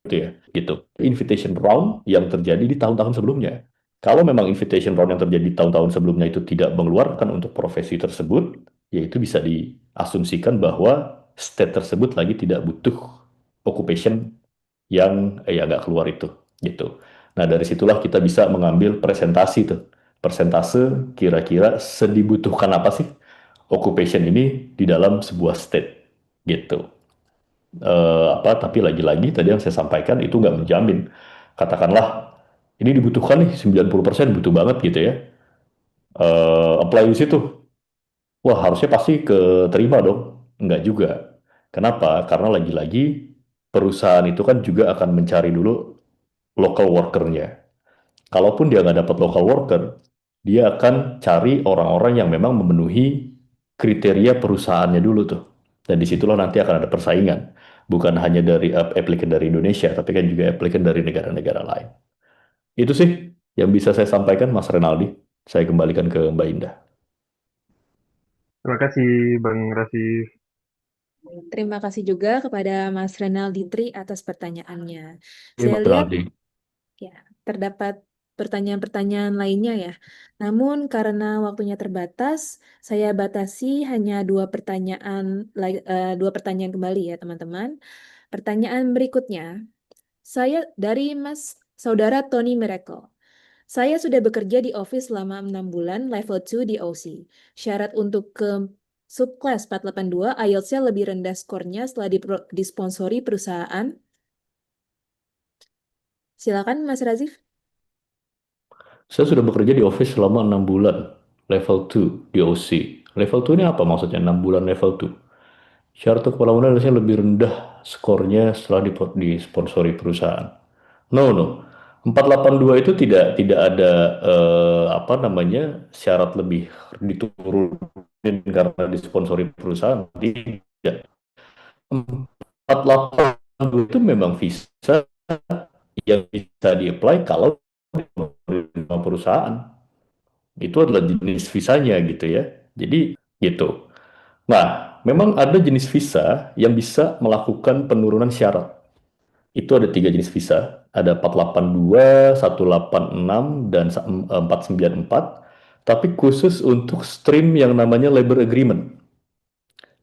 gitu ya, gitu. Invitation round yang terjadi di tahun-tahun sebelumnya. Kalau memang invitation round yang terjadi tahun-tahun sebelumnya itu tidak mengeluarkan untuk profesi tersebut, ya itu bisa diasumsikan bahwa state tersebut lagi tidak butuh occupation yang ya nggak keluar itu, gitu. Nah dari situlah kita bisa mengambil presentasi tuh, persentase kira-kira sedibutuhkan apa sih occupation ini di dalam sebuah state, gitu. Tapi lagi-lagi tadi yang saya sampaikan itu nggak menjamin. Katakanlah ini dibutuhkan nih 90% butuh banget gitu ya. Apply di situ. Wah, harusnya pasti keterima dong. Enggak juga. Kenapa? Karena lagi-lagi perusahaan itu kan juga akan mencari dulu local worker-nya. Kalaupun dia nggak dapat local worker, dia akan cari orang-orang yang memang memenuhi kriteria perusahaannya dulu tuh. Dan disitulah nanti akan ada persaingan. Bukan hanya dari applicant dari Indonesia, tapi kan juga applicant dari negara-negara lain. Itu sih yang bisa saya sampaikan, Mas Renaldi. Saya kembalikan ke Mbak Indah. Terima kasih Bang Raffi. Terima kasih juga kepada Mas Renaldi Tri atas pertanyaannya. Ini Saya Mas lihat Renaldi. ya, terdapat pertanyaan-pertanyaan lainnya ya. Namun karena waktunya terbatas, saya batasi hanya dua pertanyaan kembali ya teman-teman. Pertanyaan berikutnya, saya dari Mas Saudara Tony Miracle. Saya sudah bekerja di office selama 6 bulan, level 2 di OC. Syarat untuk ke subclass 482, IELTS-nya lebih rendah skornya setelah disponsori perusahaan. Silakan Mas Razif. Saya sudah bekerja di office selama 6 bulan, level 2 di OC. Level 2 ini apa maksudnya 6 bulan level 2? Syarat untuk kepala modal harusnya lebih rendah skornya setelah disponsori perusahaan. No, no. 482 itu tidak ada syarat lebih diturunin karena disponsori perusahaan. Tidak. 482 itu memang visa yang bisa di-apply kalau di perusahaan. Itu adalah jenis visanya gitu ya. Jadi gitu. Nah, memang ada jenis visa yang bisa melakukan penurunan syarat. Itu ada 3 jenis visa. Ada 482, 186, dan 494. Tapi khusus untuk stream yang namanya labor agreement.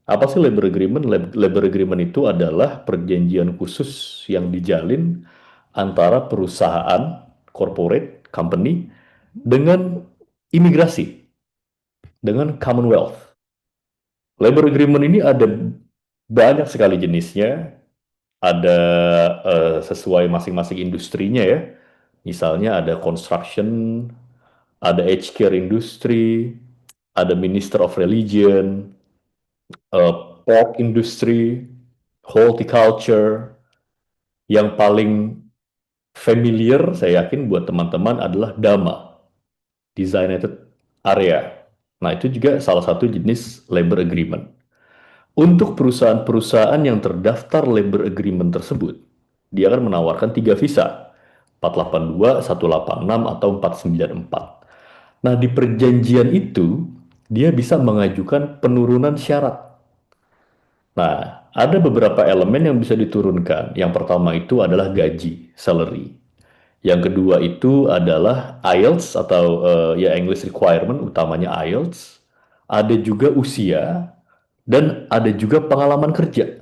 Apa sih labor agreement? Labor agreement itu adalah perjanjian khusus yang dijalin antara perusahaan, corporate, company, dengan imigrasi, dengan Commonwealth. Labor agreement ini ada banyak sekali jenisnya, ada sesuai masing-masing industrinya ya. Misalnya ada construction, ada healthcare industry, ada Minister of Religion, pork industry, horticulture. Yang paling familiar saya yakin buat teman-teman adalah DAMA, Designated Area. Nah itu juga salah satu jenis labor agreement. Untuk perusahaan-perusahaan yang terdaftar labor agreement tersebut, dia akan menawarkan 3 visa, 482, 186, atau 494. Nah, di perjanjian itu, dia bisa mengajukan penurunan syarat. Nah, ada beberapa elemen yang bisa diturunkan. Yang pertama itu adalah gaji, salary. Yang kedua itu adalah IELTS atau ya English requirement, utamanya IELTS. Ada juga usia, dan ada juga pengalaman kerja.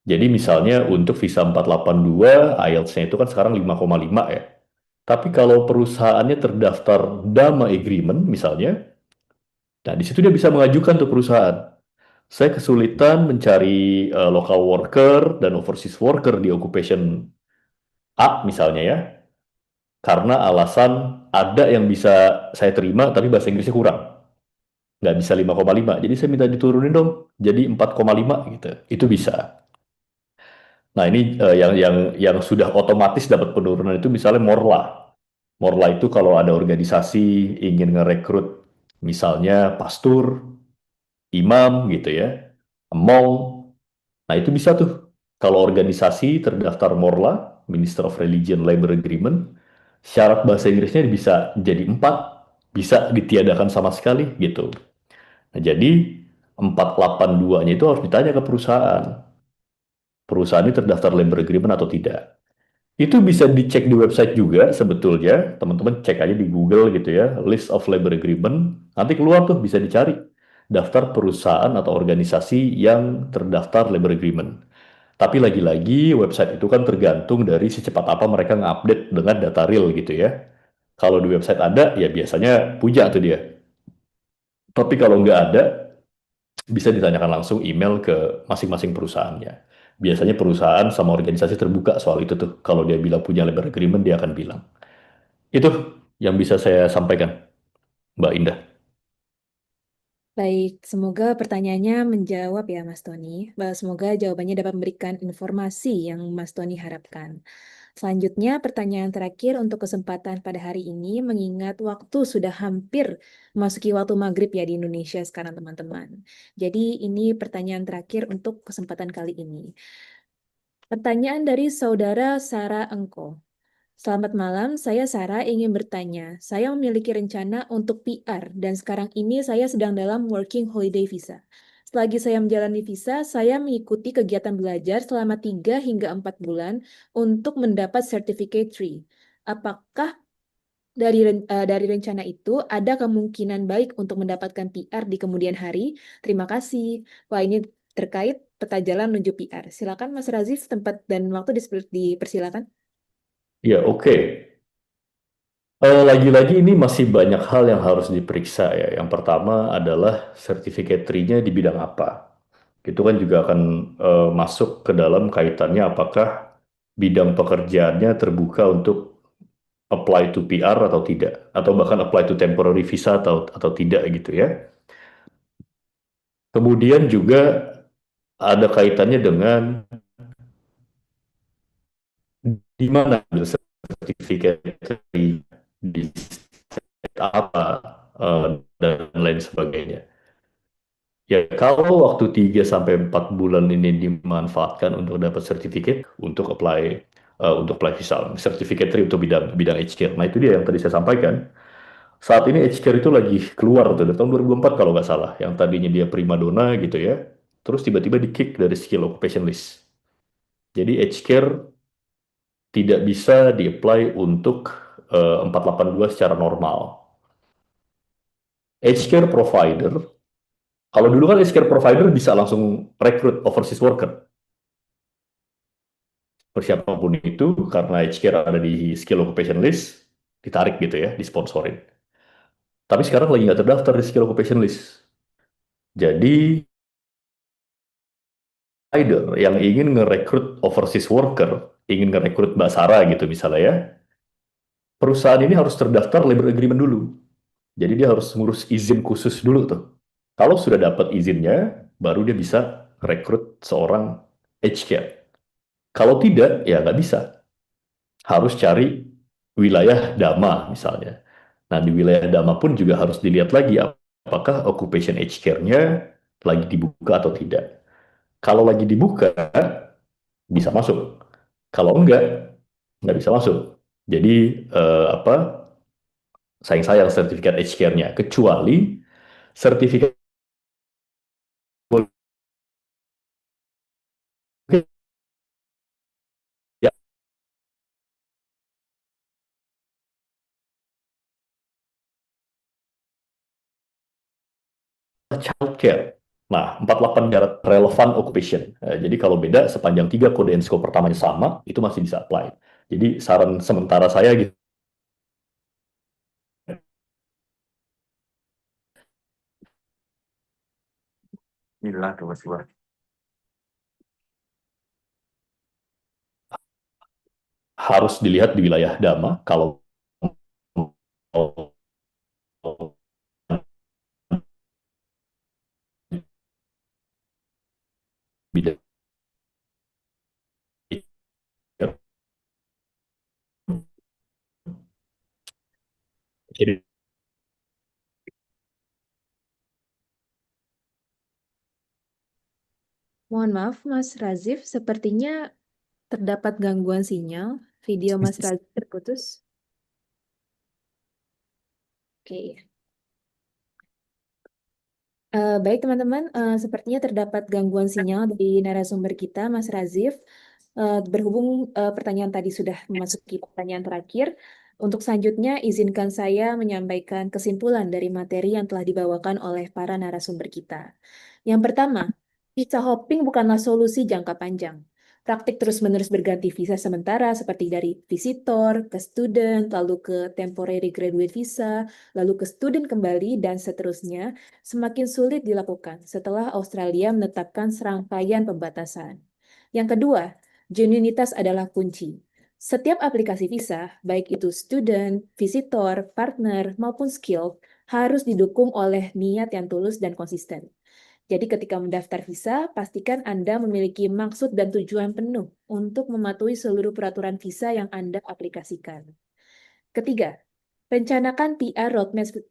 Jadi misalnya untuk visa 482, IELTS-nya itu kan sekarang 5,5 ya. Tapi kalau perusahaannya terdaftar DAMA Agreement misalnya, nah di situ dia bisa mengajukan tuh perusahaan. Saya kesulitan mencari local worker dan overseas worker di occupation A misalnya ya, karena alasan ada yang bisa saya terima tapi bahasa Inggrisnya kurang. Nggak bisa 5,5, jadi saya minta diturunin dong, jadi 4,5 gitu. Itu bisa. Nah ini yang sudah otomatis dapat penurunan itu misalnya Morla. Morla itu kalau ada organisasi ingin ngerekrut misalnya pastor, imam gitu ya, mall. Nah itu bisa tuh. Kalau organisasi terdaftar Morla, Minister of Religion Labor Agreement, syarat bahasa Inggrisnya bisa jadi 4, bisa ditiadakan sama sekali gitu. Nah jadi 482-nya itu harus ditanya ke perusahaan. Perusahaan ini terdaftar labor agreement atau tidak. Itu bisa dicek di website juga sebetulnya. Teman-teman cek aja di Google gitu ya, list of labor agreement. Nanti keluar tuh bisa dicari daftar perusahaan atau organisasi yang terdaftar labor agreement. Tapi lagi-lagi website itu kan tergantung dari secepat apa mereka ngupdate dengan data real gitu ya. Kalau di website ada, ya biasanya punya tuh dia. Tapi kalau nggak ada, bisa ditanyakan langsung email ke masing-masing perusahaannya. Biasanya perusahaan sama organisasi terbuka soal itu tuh. Kalau dia bilang punya labor agreement, dia akan bilang. Itu yang bisa saya sampaikan, Mbak Indah. Baik, semoga pertanyaannya menjawab ya Mas Tony. Semoga jawabannya dapat memberikan informasi yang Mas Tony harapkan. Selanjutnya, pertanyaan terakhir untuk kesempatan pada hari ini, mengingat waktu sudah hampir memasuki waktu maghrib ya di Indonesia sekarang teman-teman. Jadi ini pertanyaan terakhir untuk kesempatan kali ini. Pertanyaan dari saudara Sarah Engko. Selamat malam, saya Sarah ingin bertanya. Saya memiliki rencana untuk PR dan sekarang ini saya sedang dalam working holiday visa. Selagi saya menjalani visa, saya mengikuti kegiatan belajar selama 3 hingga 4 bulan untuk mendapat certificate 3. Apakah dari rencana itu ada kemungkinan baik untuk mendapatkan PR di kemudian hari? Terima kasih. Wah, ini terkait peta jalan menuju PR. Silakan Mas Razif, tempat dan waktu dipersilakan. Ya, oke. Lagi-lagi ini masih banyak hal yang harus diperiksa ya. Yang pertama adalah sertifikat nya di bidang apa. Itu kan juga akan masuk ke dalam kaitannya apakah bidang pekerjaannya terbuka untuk apply to PR atau tidak, atau bahkan apply to temporary visa atau tidak gitu ya. Kemudian juga ada kaitannya dengan di mana ambil sertifikat di state apa dan lain sebagainya. Ya, kalau waktu 3 sampai 4 bulan ini dimanfaatkan untuk dapat sertifikat untuk apply visa, sertifikat untuk bidang bidang healthcare. Nah, itu dia yang tadi saya sampaikan. Saat ini healthcare itu lagi keluar tuh dari tahun 2004 kalau nggak salah, yang tadinya dia primadona gitu ya. Terus tiba-tiba di-kick dari skill occupation list. Jadi healthcare tidak bisa di-apply untuk 482 secara normal. Healthcare provider, kalau dulu kan healthcare provider bisa langsung rekrut overseas worker. Siapapun itu, karena healthcare ada di skill occupation list, ditarik gitu ya, disponsorin. Tapi sekarang lagi nggak terdaftar di skill occupation list. Jadi, provider yang ingin ngerekrut overseas worker, ingin ngerekrut Mbak Sarah gitu misalnya ya, perusahaan ini harus terdaftar labor agreement dulu. Jadi dia harus ngurus izin khusus dulu tuh. Kalau sudah dapat izinnya, baru dia bisa rekrut seorang HCAT. Kalau tidak, ya nggak bisa. Harus cari wilayah Dama misalnya. Nah, di wilayah Dama pun juga harus dilihat lagi apakah occupation aged care-nya lagi dibuka atau tidak. Kalau lagi dibuka, bisa masuk. Kalau nggak bisa masuk. Jadi, sayang-sayang sertifikat aged care-nya. Kecuali sertifikat ya, child care. Nah, 48 syarat relevan occupation. Jadi kalau beda sepanjang 3 kode ENSCO pertamanya sama, itu masih bisa apply. Jadi saran sementara saya gitu, Inilah tuh Mas Iwan. harus dilihat di wilayah Dama. Kalau bidang jadi Mohon maaf, Mas Razif, sepertinya terdapat gangguan sinyal. Video Mas Razif terputus. Oke. Baik teman-teman, sepertinya terdapat gangguan sinyal dari narasumber kita, Mas Razif. Berhubung pertanyaan tadi sudah memasuki pertanyaan terakhir, untuk selanjutnya izinkan saya menyampaikan kesimpulan dari materi yang telah dibawakan oleh para narasumber kita. Yang pertama, visa hopping bukanlah solusi jangka panjang. Praktik terus-menerus berganti visa sementara seperti dari visitor ke student, lalu ke temporary graduate visa, lalu ke student kembali, dan seterusnya, semakin sulit dilakukan setelah Australia menetapkan serangkaian pembatasan. Yang kedua, genuinitas adalah kunci. Setiap aplikasi visa, baik itu student, visitor, partner, maupun skill, harus didukung oleh niat yang tulus dan konsisten. Jadi ketika mendaftar visa, pastikan Anda memiliki maksud dan tujuan penuh untuk mematuhi seluruh peraturan visa yang Anda aplikasikan. Ketiga, rencanakan PR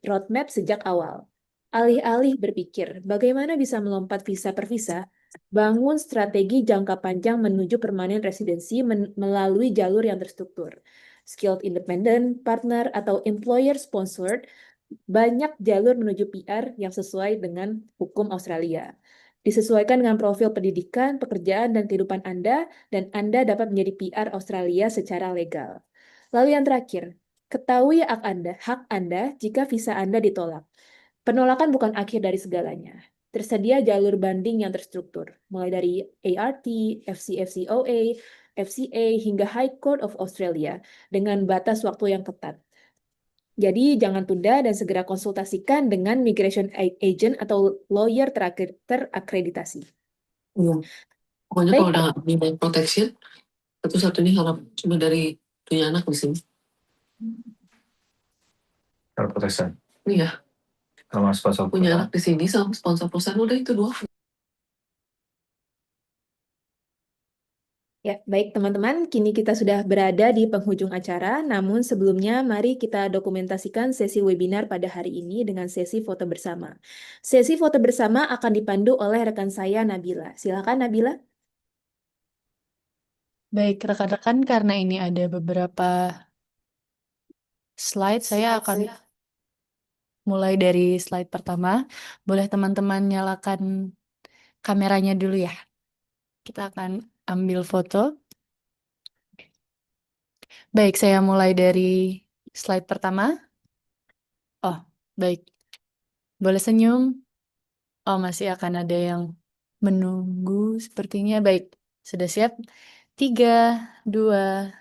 roadmap sejak awal. Alih-alih berpikir bagaimana bisa melompat visa per visa, bangun strategi jangka panjang menuju permanent residency melalui jalur yang terstruktur. Skilled independent, partner, atau employer sponsored, banyak jalur menuju PR yang sesuai dengan hukum Australia. Disesuaikan dengan profil pendidikan, pekerjaan, dan kehidupan Anda, dan Anda dapat menjadi PR Australia secara legal. Lalu yang terakhir, ketahui hak Anda jika visa Anda ditolak. Penolakan bukan akhir dari segalanya. Tersedia jalur banding yang terstruktur, mulai dari ART, FCFCOA, FCA, hingga High Court of Australia, dengan batas waktu yang ketat. Jadi jangan tunda dan segera konsultasikan dengan migration agent atau lawyer terakreditasi. Iya. Pokoknya Baik, kalau udah nilai protection, satu-satunya harap cuma dari punya anak di sini. Kalau protesan, Iya, kalau sponsor punya anak di sini sama sponsor perusahaan udah itu doang. ya, baik teman-teman, kini kita sudah berada di penghujung acara, namun sebelumnya mari kita dokumentasikan sesi webinar pada hari ini dengan sesi foto bersama. Sesi foto bersama akan dipandu oleh rekan saya Nabila. Silakan Nabila. Baik, rekan-rekan, karena ini ada beberapa slide, saya akan mulai dari slide pertama. Boleh teman-teman nyalakan kameranya dulu ya. Kita akan ambil foto. Baik, saya mulai dari slide pertama. Oh, baik. Boleh senyum. Oh, masih akan ada yang menunggu sepertinya. Baik, sudah siap? 3, 2,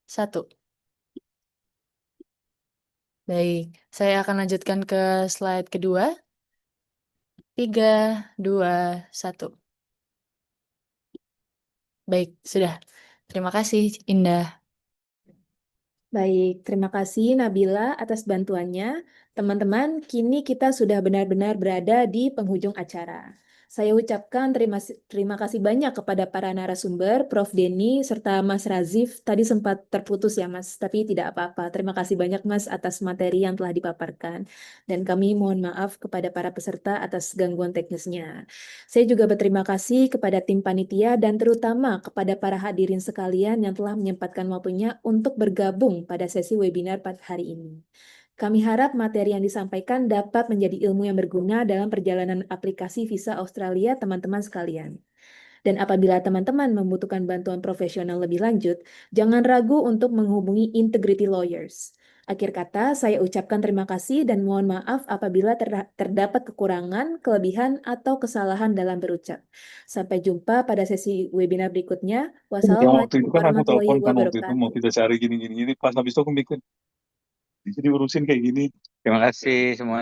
1. Baik, saya akan lanjutkan ke slide kedua. 3, 2, 1. Baik, sudah. Terima kasih, Indah. Baik, terima kasih Nabila atas bantuannya. Teman-teman, kini kita sudah benar-benar berada di penghujung acara. Saya ucapkan terima kasih banyak kepada para narasumber, Prof. Denny, serta Mas Razif. Tadi sempat terputus ya Mas, tapi tidak apa-apa. Terima kasih banyak Mas atas materi yang telah dipaparkan. Dan kami mohon maaf kepada para peserta atas gangguan teknisnya. Saya juga berterima kasih kepada tim panitia dan terutama kepada para hadirin sekalian yang telah menyempatkan waktunya untuk bergabung pada sesi webinar pada hari ini. Kami harap materi yang disampaikan dapat menjadi ilmu yang berguna dalam perjalanan aplikasi visa Australia teman-teman sekalian. Dan apabila teman-teman membutuhkan bantuan profesional lebih lanjut, jangan ragu untuk menghubungi Integrity Lawyers. Akhir kata, saya ucapkan terima kasih dan mohon maaf apabila terdapat kekurangan, kelebihan, atau kesalahan dalam berucap. Sampai jumpa pada sesi webinar berikutnya. Yang waktu Wassalamualaikum itu kan aku warahmatullahi telepon kan waktu itu mau wabarakatuh. kita cari gini-gini. Pas habis itu aku mikir, jadi urusin kayak gini. Terima kasih semua.